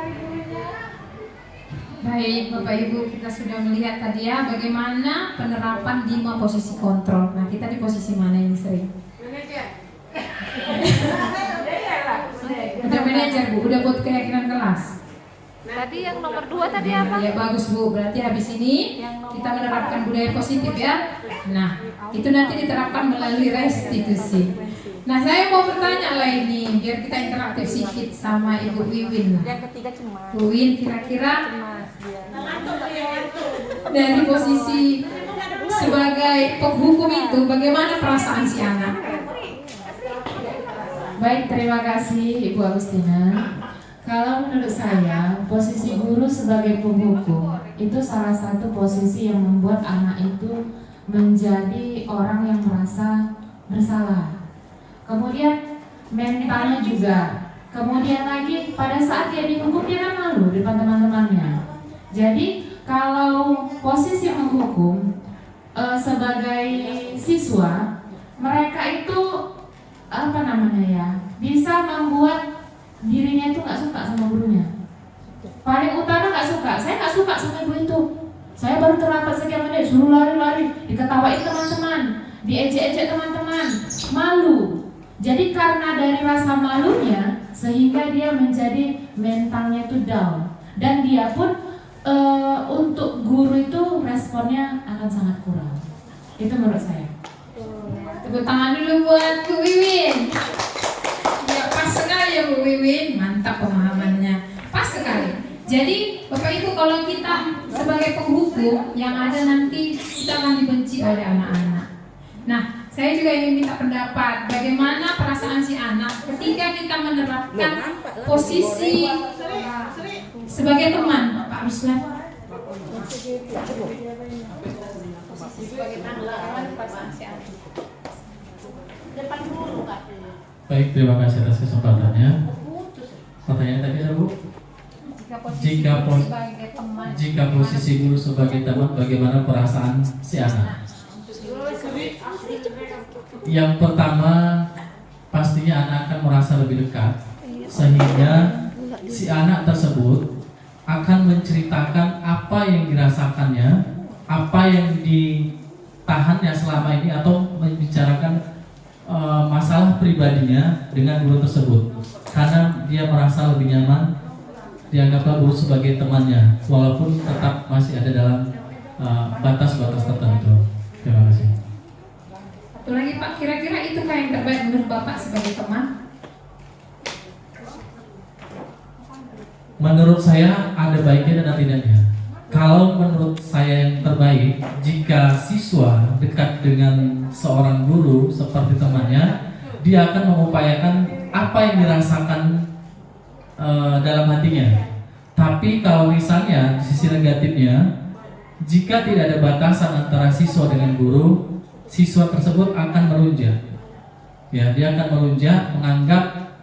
Baik Bapak Ibu, kita sudah melihat tadi ya bagaimana penerapan 5 posisi kontrol. Nah kita di posisi mana ini sering? Udah manajer Bu, udah buat keyakinan kelas. Tadi yang nomor 2 tadi apa? Ya bagus Bu, berarti habis ini kita menerapkan budaya positif ya. Nah, itu nanti diterapkan melalui restitusi. Nah, saya mau bertanya lah ini, biar kita interaktif sedikit sama Ibu Wiwin. Yang ketiga cuma. Bu Wiwin, kira-kira dari posisi sebagai penghukum itu, bagaimana perasaan si anak? Baik, terima kasih Ibu Agustina. Kalau menurut saya, posisi guru sebagai penghukum itu salah satu posisi yang membuat anak itu menjadi orang yang merasa bersalah. Kemudian mentalnya juga. Kemudian lagi pada saat dia dihukum dia kan malu di depan teman-temannya. Jadi kalau posisi menghukum sebagai siswa, mereka itu bisa membuat dirinya itu nggak suka sama gurunya. Paling utama nggak suka. Saya nggak suka sama ibu itu. Saya baru terlambat sekian menit, suruh lari-lari, diketawain teman-teman, diejek-ejek teman-teman, malu. Jadi karena dari rasa malunya, sehingga dia menjadi mentalnya itu down. Dan dia pun untuk guru itu responnya akan sangat kurang. Itu menurut saya. Tepuk tangan dulu buat Bu Wiwin. Ya pas sekali ya Bu Wiwin, mantap pemahamannya, pas sekali. Jadi Bapak Ibu, kalau kita sebagai penghukum yang ada nanti kita akan dibenci oleh anak-anak. Nah, saya juga ingin minta pendapat bagaimana perasaan si anak ketika kita menerapkan posisi sebagai teman, Pak Ruslan. Baik, terima kasih atas kesempatannya. Pertanyaan tadi ada Bu? Jika posisi guru sebagai teman, bagaimana perasaan si anak? Yang pertama, pastinya anak akan merasa lebih dekat, sehingga si anak tersebut akan menceritakan apa yang dirasakannya, apa yang ditahannya selama ini, atau membicarakan masalah pribadinya dengan guru tersebut, karena dia merasa lebih nyaman, dianggaplah guru sebagai temannya, walaupun tetap masih ada dalam batas-batas tertentu. Terima kasih. Satu lagi Pak, kira-kira itu yang terbaik menurut Bapak sebagai teman? Menurut saya ada baiknya dan ada tidaknya. Kalau menurut saya yang terbaik, jika siswa dekat dengan seorang guru seperti temannya, dia akan mengupayakan apa yang dirasakan dalam hatinya. Tapi kalau misalnya di sisi negatifnya, jika tidak ada batasan antara siswa dengan guru, siswa tersebut akan melunjak. Ya, dia akan melunjak, menganggap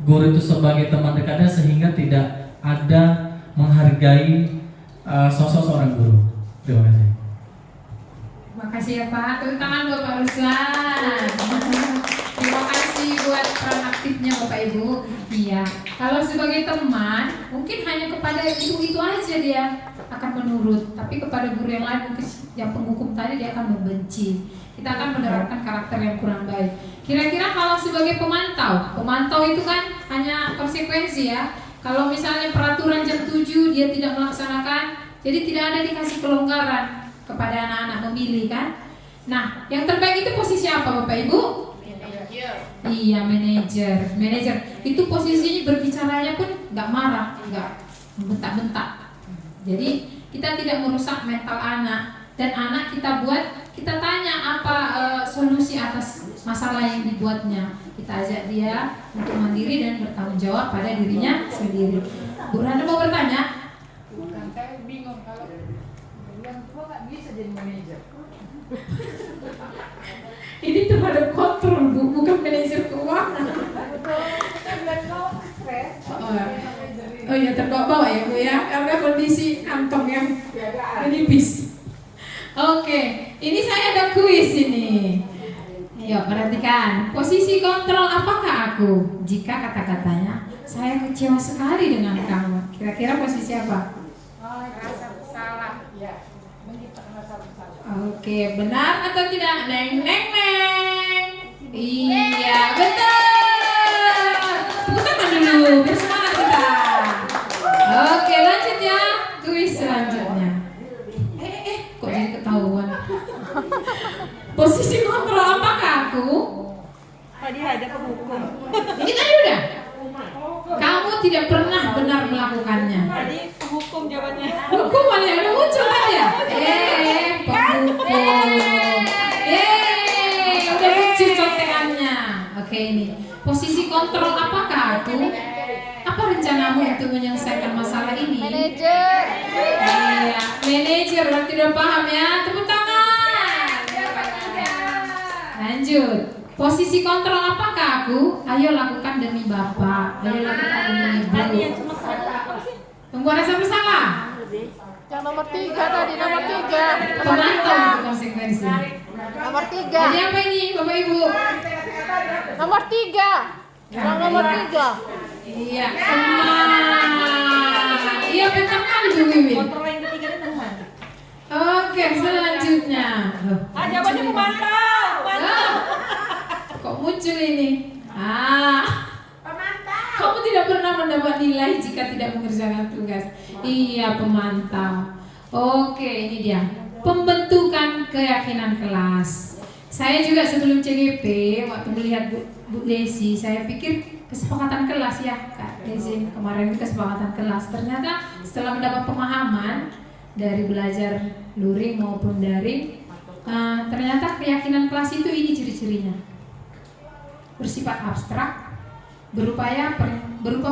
guru itu sebagai teman dekatnya, sehingga tidak ada menghargai sosok seorang guru. Terima kasih. Terima kasih ya Pak. Tepuk tangan buat Pak Ruslan. Terima kasih buat peran aktifnya Bapak Ibu. Iya. Kalau sebagai teman, mungkin hanya kepada itu aja dia akan menurut. Tapi kepada guru yang lain, mungkin yang penghukum tadi, dia akan membenci. Kita akan menerapkan karakter yang kurang baik. Kira-kira kalau sebagai pemantau itu kan hanya konsekuensi ya. Kalau misalnya peraturan jam 7 dia tidak melaksanakan, jadi tidak ada dikasih kelonggaran kepada anak-anak memilih kan. Nah, yang terbaik itu posisi apa Bapak Ibu? Manajer. Iya, manajer. Itu posisinya berbicaranya pun nggak marah, nggak bentak-bentak. Jadi kita tidak merusak mental anak, dan anak kita tanya apa solusi atas masalah yang dibuatnya. Kita ajak dia untuk mandiri dan bertanggung jawab pada dirinya sendiri. Bu Randa mau bertanya? Bukan, saya bingung kalau yang tua nggak bisa jadi manajer. Ini terhadap kontrol Bu, bukan manajer keuangan. Oh iya, terbawa ya Bu ya, karena kondisi kantong yang menipis. Oke, ini saya ada kuis ini. Yuk perhatikan, posisi kontrol apakah aku? Jika kata-katanya, saya kecewa sekali dengan kamu. Kira-kira posisi apa? Rasa bersalah. Ya, menciptakan rasa bersalah. Oke, benar atau tidak? Neng. Iya, betul. Bersemangat kita. Oke, lanjut ya. Kuis selanjutnya. Kok jadi ketahuan? Posisi kontrol apakah aku? Tadi ada penghukum. Ini tadi udah. Kamu tidak pernah benar melakukannya. Tadi penghukum jawabannya. Hukuman yang udah muncul kan ya? Penghukum. Udah muncul contekannya. Oke, ini. Posisi kontrol apakah aku? Apa rencanamu untuk menyelesaikan masalah ini? Manajer. Iya, manajer. Berarti udah paham ya? Tepuk tangan. Lanjut. Posisi kontrol apakah aku? Ayo lakukan demi Bapak. Ayo lakukan demi Ibu. Membuat rasa bersalah. Yang nomor 3 tadi, nomor 3. Pemantau untuk konsekuensi. Nomor 3. Jadi apa ini, Bapak Ibu? Nomor 3. Yang nomor 3. Iya, teman. Iya, benar kan Bu Wiwin? Kontrol yang ketiga itu teman. Oke, selanjutnya. Jawabannya pemantau. Kok muncul ini? Kamu tidak pernah mendapat nilai jika tidak mengerjakan tugas. Iya, pemantau. Oke, ini dia. Pembentukan keyakinan kelas. Saya juga sebelum CGP, waktu melihat Bu Desi, saya pikir kesepakatan kelas ya, Kak Desi. Kemarin itu kesepakatan kelas. Ternyata setelah mendapat pemahaman dari belajar luring maupun daring, ternyata keyakinan kelas itu ini ciri-cirinya. Bersifat abstrak, berupa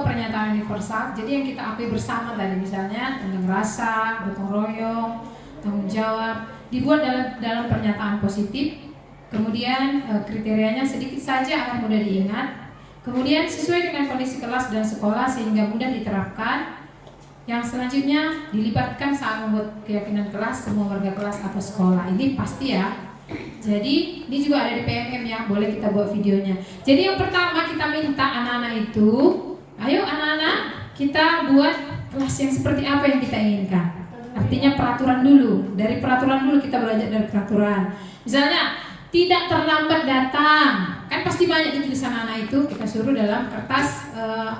pernyataan universal. Jadi yang kita akui bersama tadi, misalnya tentang rasa, gotong royong, tanggung jawab, dibuat dalam pernyataan positif. Kemudian kriterianya sedikit saja akan mudah diingat. Kemudian sesuai dengan kondisi kelas dan sekolah sehingga mudah diterapkan. Yang selanjutnya dilibatkan saat membuat keyakinan kelas semua warga kelas atau sekolah. Ini pasti ya. Jadi ini juga ada di PMM ya, boleh kita buat videonya. Jadi yang pertama kita minta anak-anak itu, ayo anak-anak kita buat kelas yang seperti apa yang kita inginkan. Artinya peraturan dulu, dari peraturan dulu kita belajar dari peraturan. Misalnya tidak terlambat datang, kan pasti banyak di tulisan anak itu kita suruh dalam kertas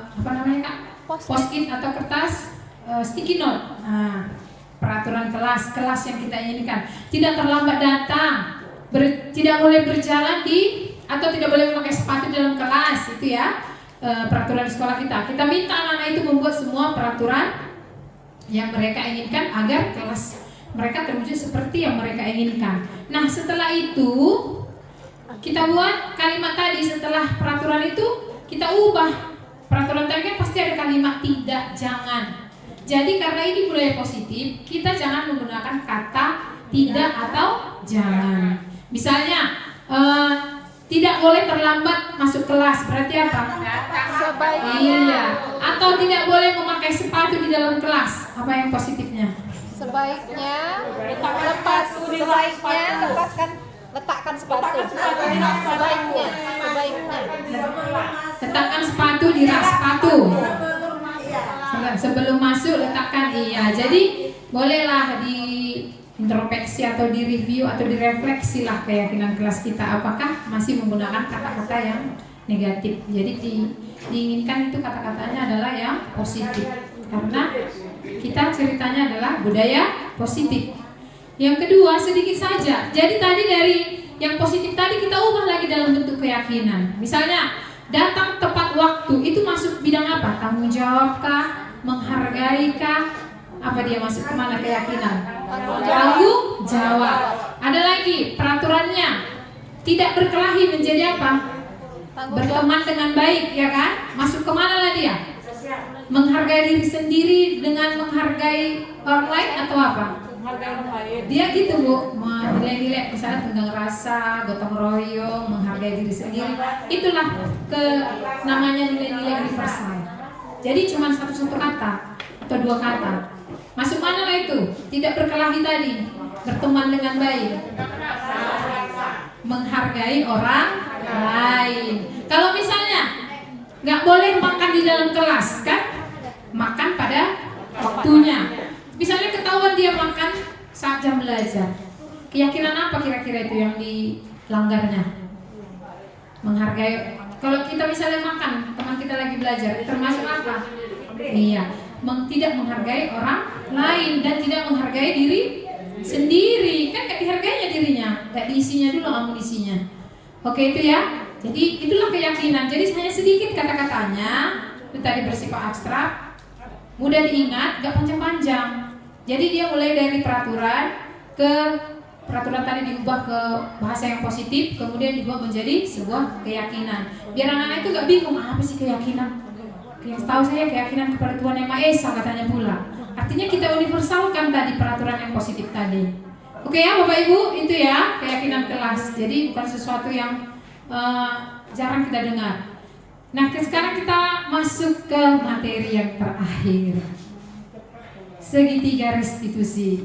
apa namanya Kak? Post-it atau kertas sticky note. Nah, peraturan kelas yang kita inginkan. Tidak terlambat datang, tidak boleh berjalan atau tidak boleh memakai sepatu dalam kelas, itu ya peraturan di sekolah kita. Kita minta anak-anak itu membuat semua peraturan yang mereka inginkan agar kelas mereka terwujud seperti yang mereka inginkan. Nah, setelah itu kita buat kalimat tadi. Setelah peraturan itu kita ubah. Peraturan tadi kan pasti ada kalimat tidak, jangan. Jadi karena ini budaya positif, kita jangan menggunakan kata tidak atau jangan. Misalnya tidak boleh terlambat masuk kelas, berarti apa? Sebaiknya. Iya. Atau tidak boleh memakai sepatu di dalam kelas. Apa yang positifnya? Sebaiknya letakkan sepatu. Sebaiknya. Letakkan sepatu di rak sepatu. Sebelum masuk letakkan, iya. Jadi bolehlah di introspeksi atau di review atau direfleksi lah keyakinan kelas kita, apakah masih menggunakan kata-kata yang negatif. Jadi diinginkan itu kata-katanya adalah yang positif, karena kita ceritanya adalah budaya positif. Yang kedua, sedikit saja. Jadi tadi dari yang positif tadi kita ubah lagi dalam bentuk keyakinan. Misalnya datang tepat waktu, itu masuk bidang apa? Tanggung jawab kah? Menghargai kah? Apa dia masuk kemana keyakinan? Tanggung jawab. Ada lagi peraturannya, tidak berkelahi menjadi apa? Berteman dengan baik, ya kan? Masuk kemana lah dia? Menghargai diri sendiri dengan menghargai orang lain atau apa? Dia gitu Bu, nilai-nilai misalnya tentang rasa, gotong royong, menghargai diri sendiri. Itulah namanya nilai-nilai universal. Jadi cuma satu kata atau dua kata. Masuk mana lah itu? Tidak berkelahi tadi, berteman dengan baik, menghargai orang lain. Kalau misalnya nggak boleh makan di dalam kelas, kan? Makan pada waktunya. Misalnya ketahuan dia makan saat jam belajar. Keyakinan apa kira-kira itu yang dilanggarnya? Menghargai Kalau kita misalnya makan, teman kita lagi belajar, termasuk apa? Iya, tidak menghargai orang lain dan tidak menghargai diri sendiri. Kan gak dihargainya dirinya, gak diisinya dulu amunisinya. Oke itu ya. Jadi itulah keyakinan. Jadi hanya sedikit kata-katanya, itu tadi bersifat abstrak, mudah diingat, gak panjang-panjang. Jadi dia mulai dari peraturan tadi diubah ke bahasa yang positif, kemudian diubah menjadi sebuah keyakinan. Biar anak-anak itu gak bingung, apa sih keyakinan? Yang tahu saya keyakinan kepada Tuhan Yang Maha Esa katanya pula. Artinya kita universalkan tadi peraturan yang positif tadi. Oke ya Bapak Ibu, itu ya keyakinan kelas. Jadi bukan sesuatu yang jarang kita dengar. Nah sekarang kita masuk ke materi yang terakhir, segitiga restitusi.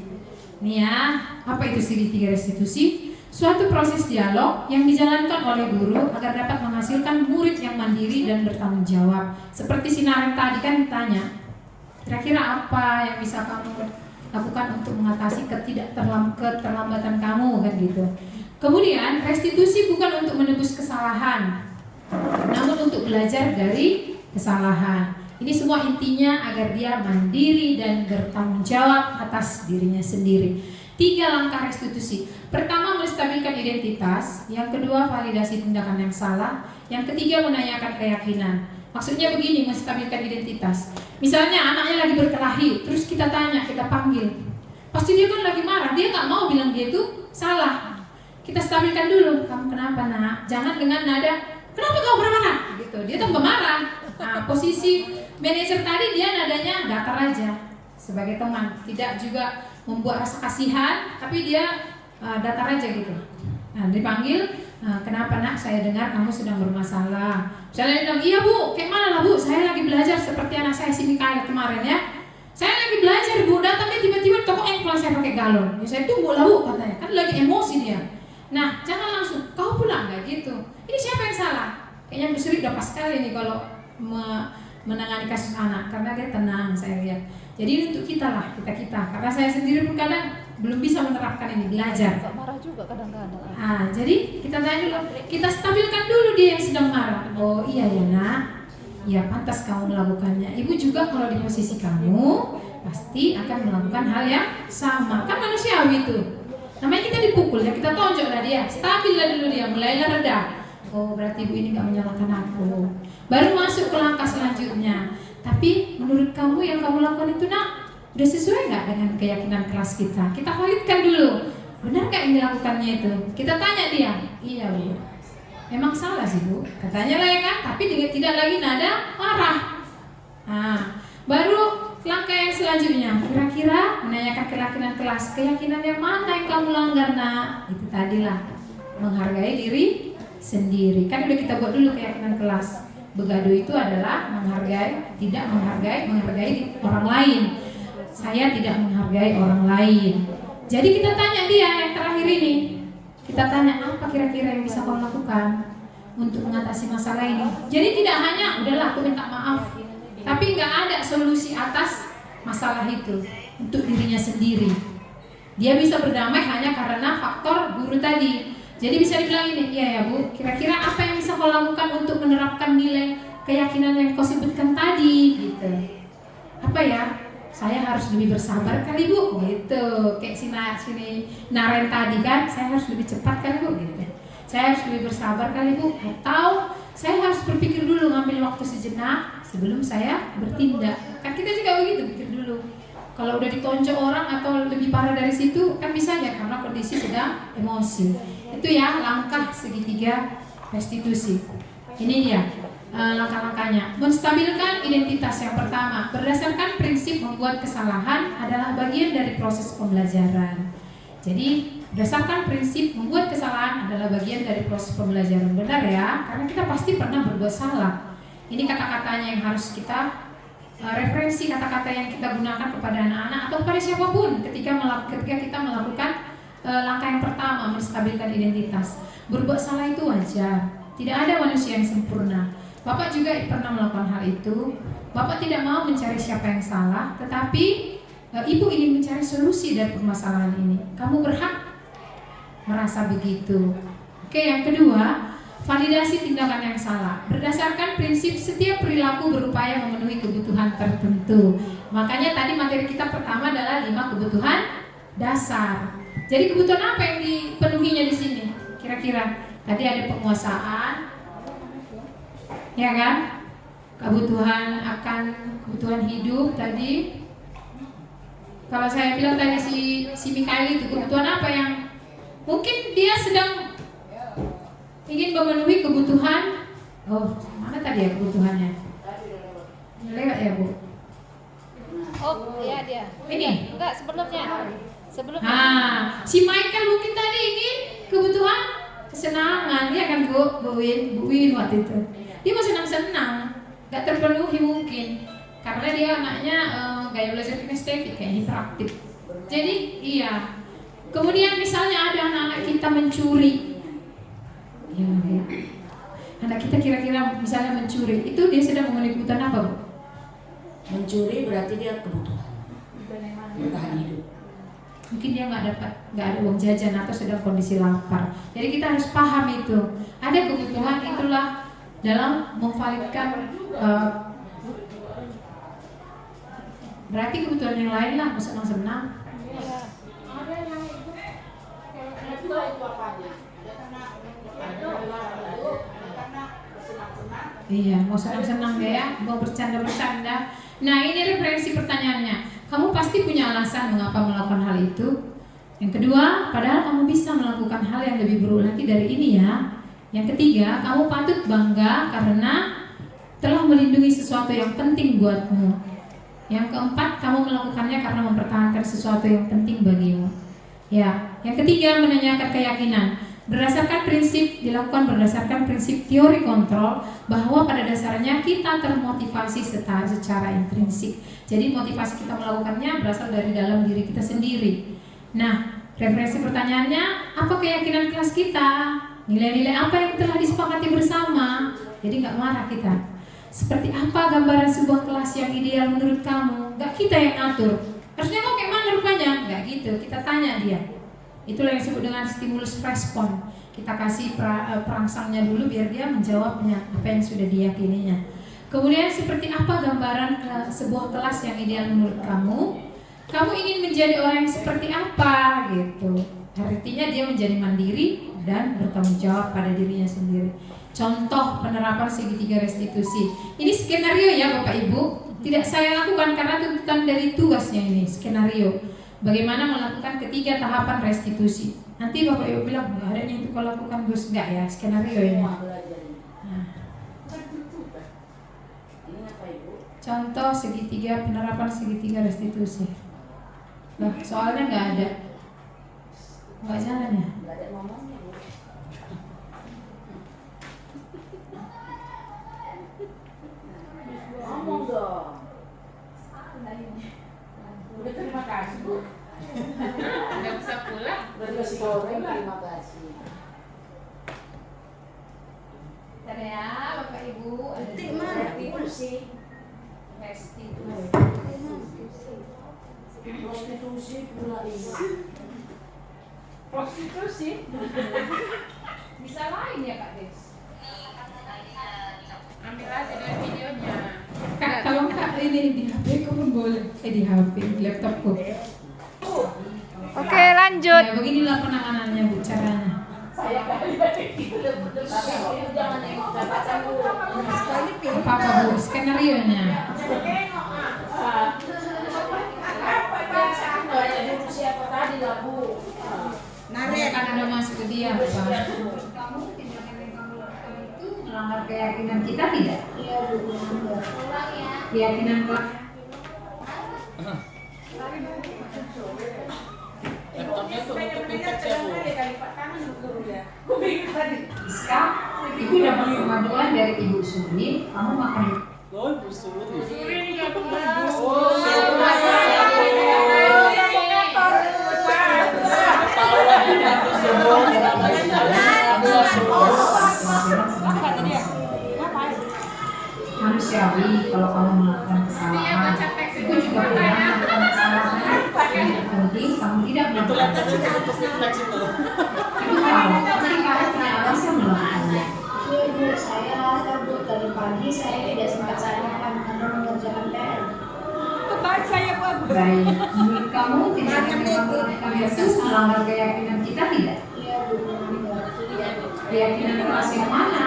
Nih ya, apa itu segitiga restitusi? Suatu proses dialog yang dijalankan oleh guru agar dapat menghasilkan murid yang mandiri dan bertanggung jawab. Seperti Sinaren tadi kan ditanya, kira-kira apa yang bisa kamu lakukan untuk mengatasi keterlambatan kamu kan gitu. Kemudian restitusi bukan untuk menebus kesalahan, namun untuk belajar dari kesalahan. Ini semua intinya agar dia mandiri dan bertanggung jawab atas dirinya sendiri. 3 langkah restitusi. Pertama, menstabilkan identitas. Yang kedua, validasi tindakan yang salah. Yang ketiga, menanyakan keyakinan. Maksudnya begini, menstabilkan identitas. Misalnya anaknya lagi berkelahi, terus kita tanya, kita panggil. Pasti dia kan lagi marah, dia gak mau bilang dia itu salah. Kita stabilkan dulu, kamu kenapa nak? Jangan dengan nada, kenapa kamu marah-marah? Gitu, dia tambah marah. Nah, posisi manajer tadi dia nadanya datar aja sebagai teman, tidak juga membuat rasa kasihan, tapi dia datar aja gitu. Nah, dipanggil, kenapa nak? Saya dengar kamu sedang bermasalah. Misalnya dia bilang, iya bu, kayak mana lah bu? Saya lagi belajar seperti anak saya si Mikael kemarin ya. Saya lagi belajar bu, datangnya tiba-tiba toko engkol saya pakai galon. Ya saya tunggu lah bu katanya, kan lagi emosi dia. Nah, jangan langsung, kau pulang nggak gitu. Ini siapa yang salah? Kayaknya Bu Sri udah pas sekali nih kalau menangani kasus anak, karena dia tenang saya lihat. Jadi untuk kita lah, kita karena saya sendiri pun kadang belum bisa menerapkan ini, belajar. Marah juga kadang-kadang. Jadi kita tanya dulu, kita stabilkan dulu dia yang sedang marah. Oh iya ya nak, ya pantas kamu melakukannya. Ibu juga kalau di posisi kamu pasti akan melakukan hal yang sama. Kan manusiawi itu. Namanya kita dipukul ya, kita tonjok lah dia, stabil lah dulu dia, mulailah reda. Oh berarti ibu ini gak menyalahkan aku. Baru masuk ke langkah selanjutnya. Tapi menurut kamu yang kamu lakukan itu nak, udah sesuai gak dengan keyakinan kelas kita? Kita validkan dulu, benar gak yang dilakukannya itu? Kita tanya dia, iya bu, memang salah sih bu, katanya lah ya kan, tapi tidak lagi nada marah. Nah, baru langkah yang selanjutnya, kira-kira menanyakan keyakinan kelas, keyakinan yang mana yang kamu langgar nak? Itu tadilah, menghargai diri sendiri. Kan udah kita buat dulu keyakinan kelas. Begadu itu adalah tidak menghargai orang lain. Saya tidak menghargai orang lain. Jadi kita tanya dia yang terakhir ini. Kita tanya apa kira-kira yang bisa kau lakukan untuk mengatasi masalah ini. Jadi tidak hanya udahlah aku minta maaf, tapi nggak ada solusi atas masalah itu untuk dirinya sendiri. Dia bisa berdamai hanya karena faktor guru tadi. Jadi bisa dibilang ini, iya ya bu, kira-kira apa yang bisa kau lakukan untuk menerapkan nilai keyakinan yang kau sebutkan tadi, gitu. Apa ya? Saya harus lebih bersabar kali bu, gitu. Kayak sini Naren tadi kan, saya harus lebih cepat kali bu, gitu. Saya harus lebih bersabar kali bu, atau saya harus berpikir dulu, ngambil waktu sejenak sebelum saya bertindak. Kan kita juga begitu, pikir dulu. Kalau udah ditonjok orang atau lebih parah dari situ, kan bisa ya karena kondisi sedang emosi. Itu ya langkah segitiga restitusi. Ini dia langkah-langkahnya. Menstabilkan identitas yang pertama, berdasarkan prinsip membuat kesalahan adalah bagian dari proses pembelajaran. Jadi berdasarkan prinsip membuat kesalahan adalah bagian dari proses pembelajaran. Benar ya, karena kita pasti pernah berbuat salah. Ini kata-katanya yang harus kita referensi, kata-kata yang kita gunakan kepada anak-anak atau kepada siapapun ketika kita melakukan langkah yang pertama, menstabilkan identitas. Berbuat salah itu wajar, tidak ada manusia yang sempurna. Bapak juga pernah melakukan hal itu. Bapak tidak mau mencari siapa yang salah, tetapi ibu ingin mencari solusi dari permasalahan ini. Kamu berhak merasa begitu. Oke, yang kedua, validasi tindakan yang salah. Berdasarkan prinsip setiap perilaku berupaya memenuhi kebutuhan tertentu. Makanya tadi materi kita pertama adalah 5 kebutuhan dasar. Jadi kebutuhan apa yang dipenuhinya di sini? Kira-kira tadi ada penguasaan, ya kan? Kebutuhan hidup tadi. Kalau saya bilang tadi si Mikael itu kebutuhan apa yang mungkin dia sedang ingin memenuhi kebutuhan. Oh, mana tadi ya kebutuhannya? Lewat ya, Bu? Oh, iya dia. Ini? Enggak, sebelumnya. Si Michael mungkin tadi ingin kebutuhan kesenangan, ya kan Bu Win waktu itu. Dia mau senang-senang, nggak terpenuhi mungkin karena dia anaknya gaya belajar kinestetik, kayak hiperaktif. Jadi iya. Kemudian misalnya ada anak-anak kita mencuri, ya, Bu. Anak kita kira-kira misalnya mencuri, itu dia sedang memenuhi kebutuhan apa, Bu? Mencuri berarti dia kebutuhan bertahan hidup. Mungkin dia nggak ada uang jajan atau sedang kondisi lapar. Jadi kita harus paham itu. Ada kebutuhan, itulah dalam memvalidkan berarti kebutuhan yang lain lah, senang-senang. Iya, mau senang-senang ya, mau bercanda-bercanda. Nah, ini referensi pertanyaannya. Kamu pasti punya alasan mengapa melakukan hal itu. Yang kedua, padahal kamu bisa melakukan hal yang lebih buruk lagi dari ini ya. Yang ketiga, kamu patut bangga karena telah melindungi sesuatu yang penting buatmu. Yang keempat, kamu melakukannya karena mempertahankan sesuatu yang penting bagimu. Ya, yang ketiga, menanyakan keyakinan. Dilakukan berdasarkan prinsip teori kontrol bahwa pada dasarnya kita termotivasi secara intrinsik. Jadi motivasi kita melakukannya berasal dari dalam diri kita sendiri. Nah, referensi pertanyaannya, apa keyakinan kelas kita? Nilai-nilai apa yang telah disepakati bersama? Jadi nggak marah kita. Seperti apa gambaran sebuah kelas yang ideal menurut kamu? Nggak kita yang atur. Harusnya kok kayak mana rupanya? Nggak gitu, kita tanya dia. Itulah yang disebut dengan stimulus respon. Kita kasih perangsangnya dulu biar dia menjawabnya apa yang sudah diyakininya. Kemudian seperti apa gambaran sebuah kelas yang ideal menurut kamu? Kamu ingin menjadi orang yang seperti apa gitu. Artinya dia menjadi mandiri dan bertanggung jawab pada dirinya sendiri. Contoh penerapan segitiga restitusi. Ini skenario ya Bapak Ibu. Tidak saya lakukan karena tuntutan dari tugasnya ini, skenario. Bagaimana melakukan ketiga tahapan restitusi. Nanti Bapak Ibu bilang, nggak ada yang itu kalau lakukan Gus, enggak ya, skenario ini. Nah. Contoh segitiga, penerapan segitiga restitusi. Nah, soalnya nggak ada. Nggak jalan ya? Ngomong dong. Udah terima kasih Bu. Nggak bisa pulang. Berdasi goreng terima kasih. Bentar ya Bapak Ibu. Nanti mana sih? Prostitusi pula ini. Prostitusi? Bisa lain ya Kak Des? Ambil aja dari videonya. Kak, tolong Kak, ini di HP kok pun boleh. Di HP, di laptopku. Oke, lanjut. Ya, beginilah penanganannya Bu, caranya. Saya kali jangan yang dapatkan Bu. Apa Bu, skenario-nya? Siapa tadi lah Bu? Kan ada masuk ke dia Pak. Kamu tindakan yang kamu lakukan itu melanggar keyakinan kita tidak? Iya Bu. Keyakinan Pak. Iska, Ibu dapat kemajuan dari Ibu Suri. Kamu makan. Suri ini nggak Manusiawi kalau kamu melakukan kesalahan, itu juga pernah melakukan kesalahan. Yang penting kamu tidak melakukan kesalahan. Itu tahu, pasti kamu punya alasan melakukannya. Bu, saya lapar Bu. Tadi pagi saya tidak sempat sarapan karena mengerjakan PR. Kebaca ya Bu Agus. Baik, menurut kamu tidak melakukan itu melanggar keyakinan kita tidak? Iya Bu, melanggar. Keyakinan kelas yang mana?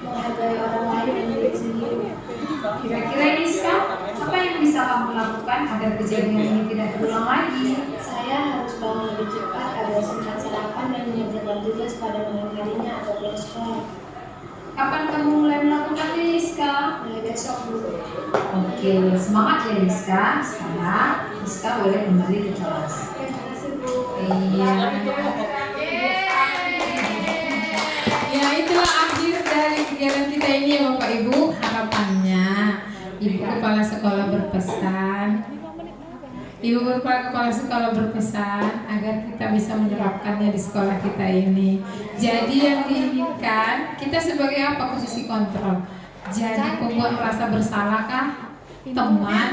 Menghargai orang lain dan diri sendiri. Kira-kira Rizka, apa yang bisa kamu lakukan agar kejadian ini tidak terulang lagi? Saya harus bangun lebih cepat agar sempat sarapan dan mengerjakan tugas pada malam harinya atau pulang sekolah. Kapan kamu mulai melakukannya Rizka? Mulai besok Bu. Oke, semangat ya Rizka. Sekarang Rizka boleh kembali ke kelas. Terima kasih Bu. Iya. Ya, itulah akhir dari kegiatan kita ini ya Bapak Ibu. Harapannya Ibu Kepala Sekolah berpesan, Ibu Kepala Sekolah berpesan agar kita bisa menerapkannya di sekolah kita ini. Jadi yang diinginkan kita sebagai apa? Posisi kontrol. Jadi pembuat merasa bersalahkah? Teman?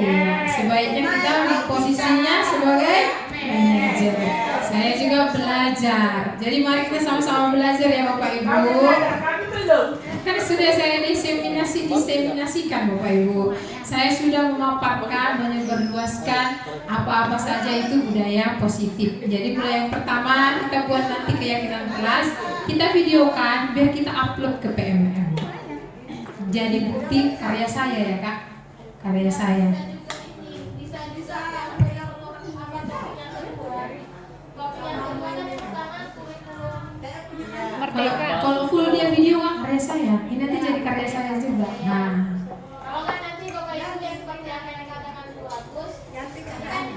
Iya, sebaiknya kita di posisinya sebagai manajer. Saya juga belajar. Jadi mari kita sama-sama belajar ya Bapak Ibu. Kan sudah saya diseminasikan Bapak Ibu. Saya sudah memaparkan, menyebarluaskan apa-apa saja itu budaya positif. Jadi budaya yang pertama kita buat nanti keyakinan kelas, kita videokan biar kita upload ke PMM. Jadi bukti karya saya ya Kak, karya saya. Kalau full dia video kan karya saya, ini nanti jadi karya saya juga. Nah, Kalau nggak nanti Bapak Ibu yang seperti apa yang katakan Bu Agus, kan di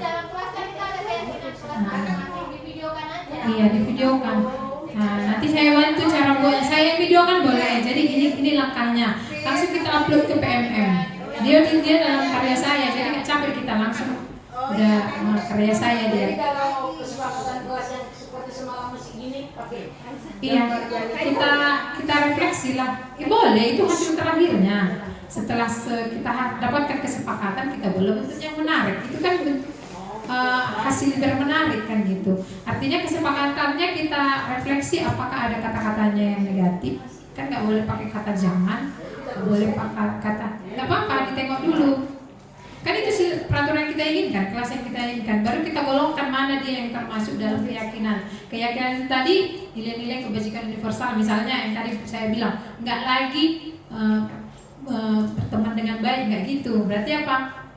dalam kelas kan kita ada keyakinan kelas, langsung divideokan aja. iya divideokan. Nah, nanti saya bantu cara buatnya. Saya videokan boleh. Jadi ini langkahnya. Langsung kita upload ke PMM. Dia dalam karya saya, jadi nggak capek kita langsung udah karya saya dia. Jadi kalau kesepakatan kelas yang seperti semalam masih gini pakai Iya, kita refleksi lah. Boleh, itu hasil terakhirnya. Setelah kita dapatkan kesepakatan, kita boleh bentuk yang menarik. Itu kan hasil bermenarik kan gitu. Artinya kesepakatannya kita refleksi apakah ada kata-katanya yang negatif. Kan nggak boleh pakai kata jangan, nggak boleh pakai kata nggak apa-apa, ditengok dulu. Kan itu sih peraturan yang kita inginkan, kelas yang kita inginkan. Baru kita golongkan mana dia yang termasuk dalam keyakinan. Keyakinan itu tadi nilai-nilai kebajikan universal. Misalnya yang tadi saya bilang, nggak lagi berteman dengan baik, nggak gitu. Berarti apa?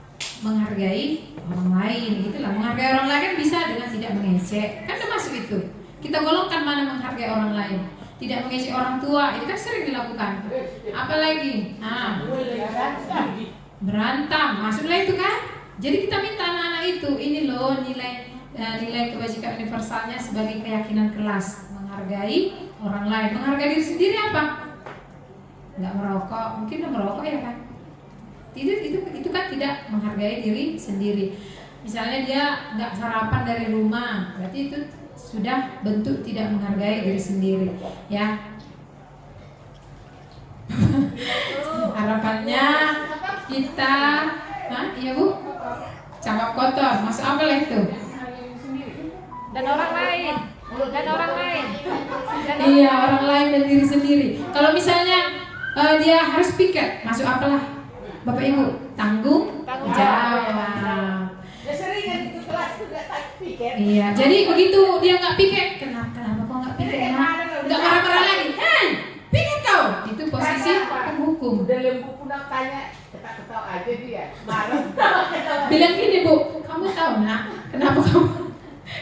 Menghargai orang lain, gitulah. Menghargai orang lain kan bisa dengan tidak mengejek. Kan termasuk itu. Kita golongkan mana menghargai orang lain. Tidak mengejek orang tua, itu kan sering dilakukan. Apalagi, berantem, masuklah itu kan. Jadi kita minta anak-anak itu, ini loh nilai kebajikan universalnya sebagai keyakinan kelas, menghargai orang lain, menghargai diri sendiri apa? Nggak merokok, mungkin nggak merokok ya kan? Itu kan tidak menghargai diri sendiri. Misalnya dia nggak sarapan dari rumah, berarti itu sudah bentuk tidak menghargai diri sendiri, ya. Harapannya kita, iya Bu, cakap kotor, masuk apa lah itu? Dan orang lain. Iya, orang lain dan diri sendiri. Kalau misalnya dia harus piket, masuk apalah? Bapak Ibu, tanggung jawab. sering kan itu kelas juga tak piket. Iya, jadi begitu dia nggak piket, kenapa kok nggak piket? Nggak marah-marah lagi, hei, piket kau. Itu posisi penghukum. Udah lembu punang tanya, ketawa aja dia. Marah. Bilang gini Bu, kamu tahu nak, kenapa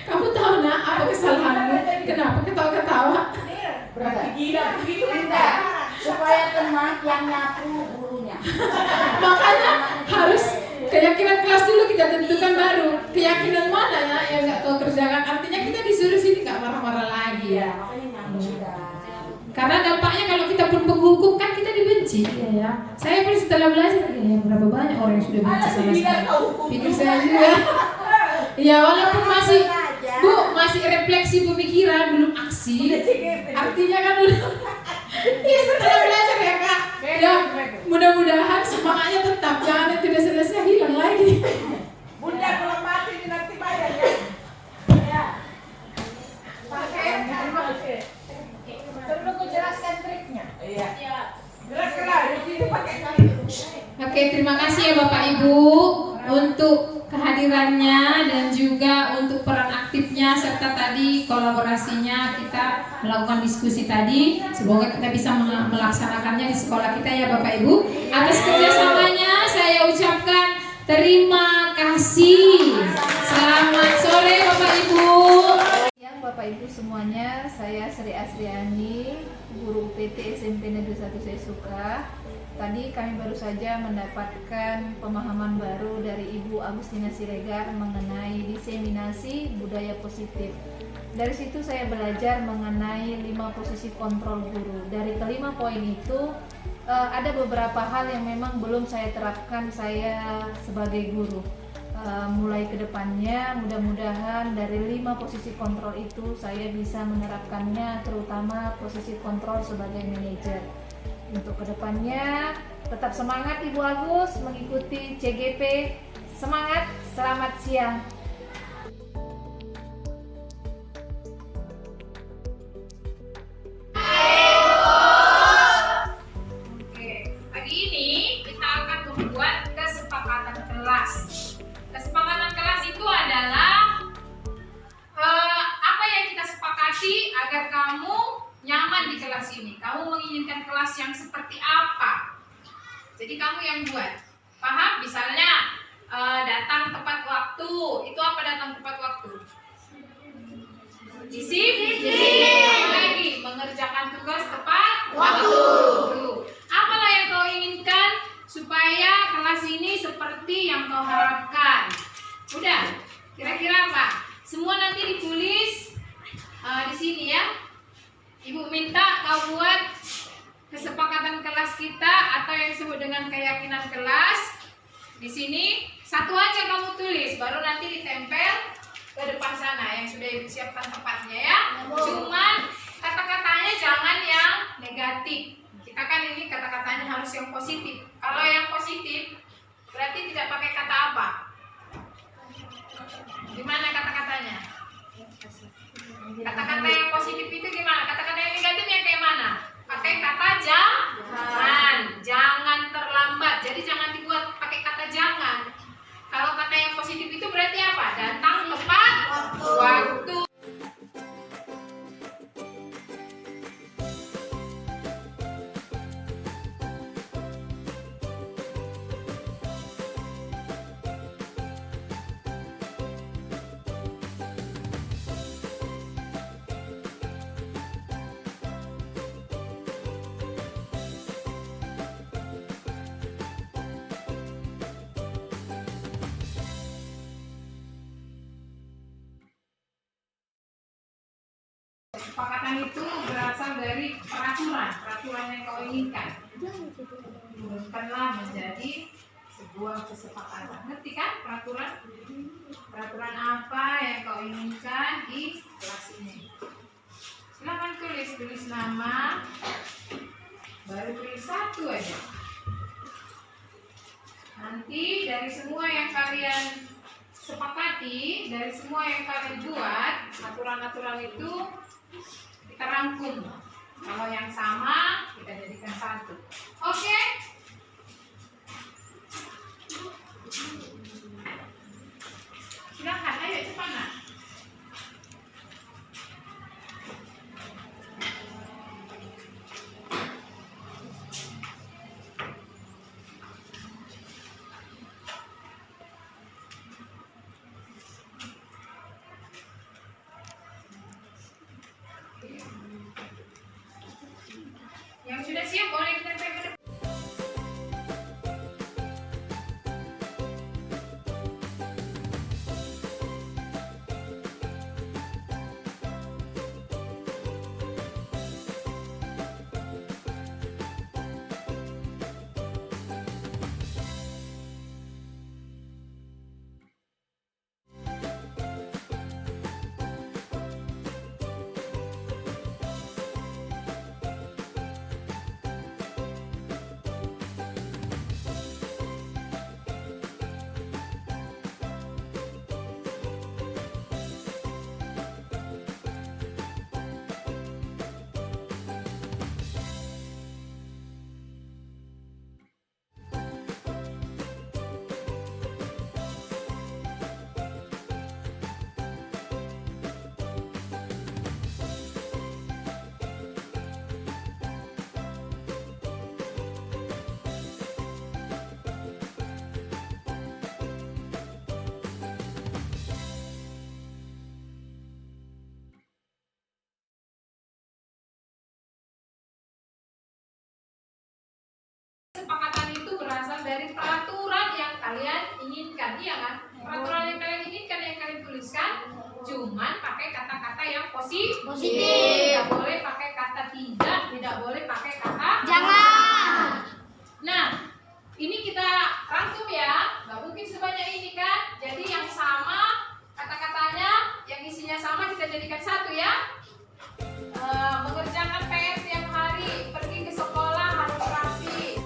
kamu tahu nak apa kesalahanmu? Kenapa ketawa-ketawa? Berarti gila begitu enggak? Supaya teman yang nyapu gurunya. Makanya harus keyakinan kelas dulu kita tentukan baru. Keyakinan mana ya yang nggak kau kerjakan? Artinya kita disuruh sini nggak marah-marah lagi ya. Karena dampaknya kalau kita pun penghukum kan kita dibenci, ya. Saya pun setelah belajar, ya berapa banyak orang yang sudah benci sama saya. Pikir saya juga. Ya walaupun masih refleksi pemikiran belum aksi. Artinya kan udah. Iya setelah belajar ya Kak. Ya mudah-mudahan semangatnya tetap, jangan nanti udah selesai hilang lagi. Bunda kalau mati nanti bayar ya. Ya. Pakai. Oke, terima kasih ya Bapak Ibu untuk kehadirannya dan juga untuk peran aktifnya serta tadi kolaborasinya kita melakukan diskusi tadi. Semoga kita bisa melaksanakannya di sekolah kita ya Bapak Ibu. Atas kerjasamanya saya ucapkan terima kasih. Selamat sore Bapak Ibu. Bapak Ibu semuanya, saya Sri Asriani, guru UPT SMP Negeri 1 Sesuka. Tadi kami baru saja mendapatkan pemahaman baru dari Ibu Agustina Siregar mengenai diseminasi budaya positif. Dari situ saya belajar mengenai 5 posisi kontrol guru. Dari kelima poin itu ada beberapa hal yang memang belum saya terapkan saya sebagai guru. Mulai ke depannya mudah-mudahan dari 5 posisi kontrol itu saya bisa menerapkannya, terutama posisi kontrol sebagai manajer. Untuk kedepannya tetap semangat Ibu Agus mengikuti CGP. Semangat, selamat siang. Oke, pagi ini kita akan membuat kesepakatan kelas. Kesepakatan kelas itu adalah apa yang kita sepakati agar kamu nyaman di kelas ini. Kamu menginginkan kelas yang seperti apa? Jadi kamu yang buat. Paham? Misalnya datang tepat waktu. Itu apa datang tepat waktu? Disiplin. Lagi mengerjakan tugas tepat waktu. Apalah yang kau inginkan supaya kelas ini seperti yang kau harapkan? Udah? Kira-kira apa? Semua nanti ditulis di sini ya. Ibu minta kau buat kesepakatan kelas kita atau yang disebut dengan keyakinan kelas. Di sini satu aja kamu tulis, baru nanti ditempel ke depan sana yang sudah ibu siapkan tempatnya ya. Cuman kata-katanya jangan yang negatif. Kita kan ini kata-katanya harus yang positif. Kalau yang positif berarti tidak pakai kata apa? Gimana kata-katanya? Kata-kata yang positif itu gimana? Kata-kata yang negatif yang kayak mana? Pakai kata jangan. Jangan terlambat. Jadi jangan dibuat pakai kata jangan. Kalau kata yang positif itu berarti apa? Datang tepat waktu. Kesepakatan itu berasal dari peraturan yang kau inginkan. Bukanlah menjadi sebuah kesepakatan. Ngerti kan peraturan? Peraturan apa yang kau inginkan di kelas ini? Silakan tulis nama, baru tulis satu aja. Nanti dari semua yang kalian sepakati, dari semua yang kalian buat, aturan-aturan itu kita rangkum. Kalau yang sama kita jadikan satu. Oke? Silakan, ayo cepat nak. Yang sudah siap boleh kita ke depan. jadi ya kan? Peraturan yang kalian inginkan yang kalian tuliskan cuman pakai kata-kata yang positif. Tidak boleh pakai kata tidak boleh pakai kata jangan. Nah, ini kita rangkum ya, nggak mungkin sebanyak ini kan? Jadi yang sama kata-katanya, yang isinya sama kita jadikan satu ya. Mengerjakan PR tiap hari, pergi ke sekolah harus rapi.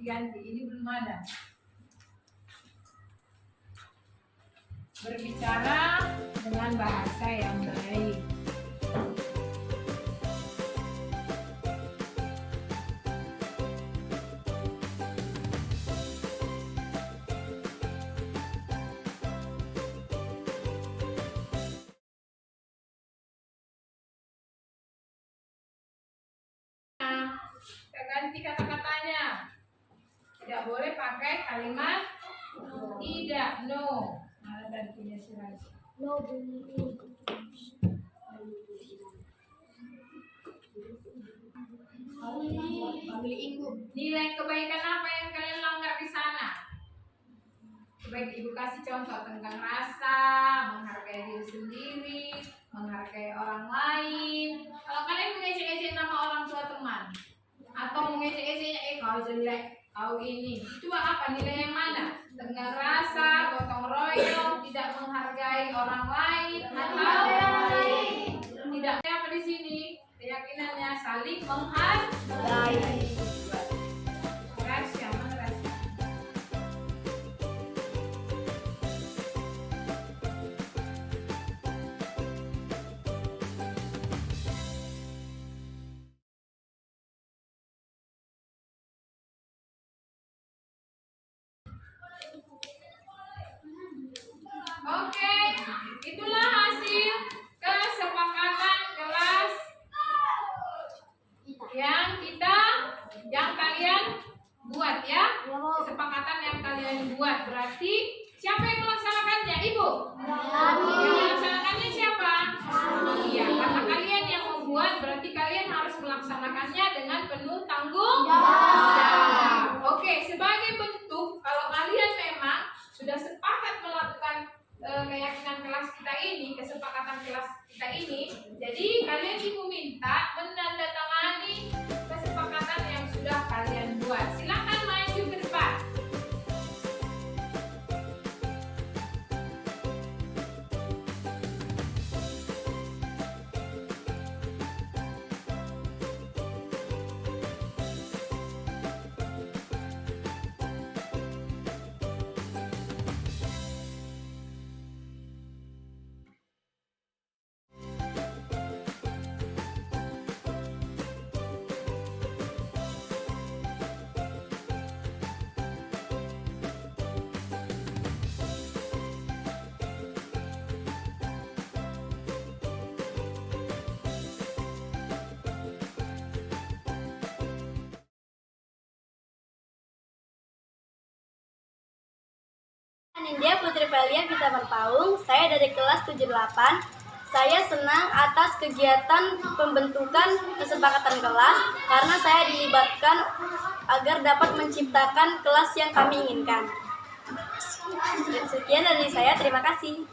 Ganti, ini belum ada. Berbicara dengan bahasa yang baik. Kita ganti kata-katanya. Tidak boleh pakai kalimat tidak, no. Mana gantinya si Raisa? No. Nilai kebaikan apa yang kalian langgar di sana? Coba Ibu kasih contoh tentang rasa, menghargai diri sendiri, menghargai orang lain. Kalau kalian mengejek-ejek nama orang tua teman, atau mengejek-ejeknya kau jelek, kau ini, itu apa? Nilai yang mana? Tenggang rasa, gotong royong, tidak menghargai orang lain, atau tidak apa di sini? Keyakinannya saling menghargai. Rahasia, mana rahasia? Oke, itulah hasil kesepakatan kelas yang kalian buat ya. Kesepakatan yang kalian buat berarti siapa yang melaksanakannya? Ibu? Yang melaksanakannya siapa? Iya, karena kalian yang membuat berarti kalian harus melaksanakannya dengan penuh tanggung jawab. Oke, sebagai bentuk kalau kalian memang sudah sepakat melakukan keyakinan kelas kita ini, kesepakatan kelas kita ini, jadi kalian ibu minta menandatangani kesepakatan yang sudah kalian buat. Silakan maju ke depan. Nindya Putri Velia Vita Berpaung, saya dari kelas 78. Saya senang atas kegiatan pembentukan kesepakatan kelas karena saya dilibatkan agar dapat menciptakan kelas yang kami inginkan. Sekian dari saya, terima kasih.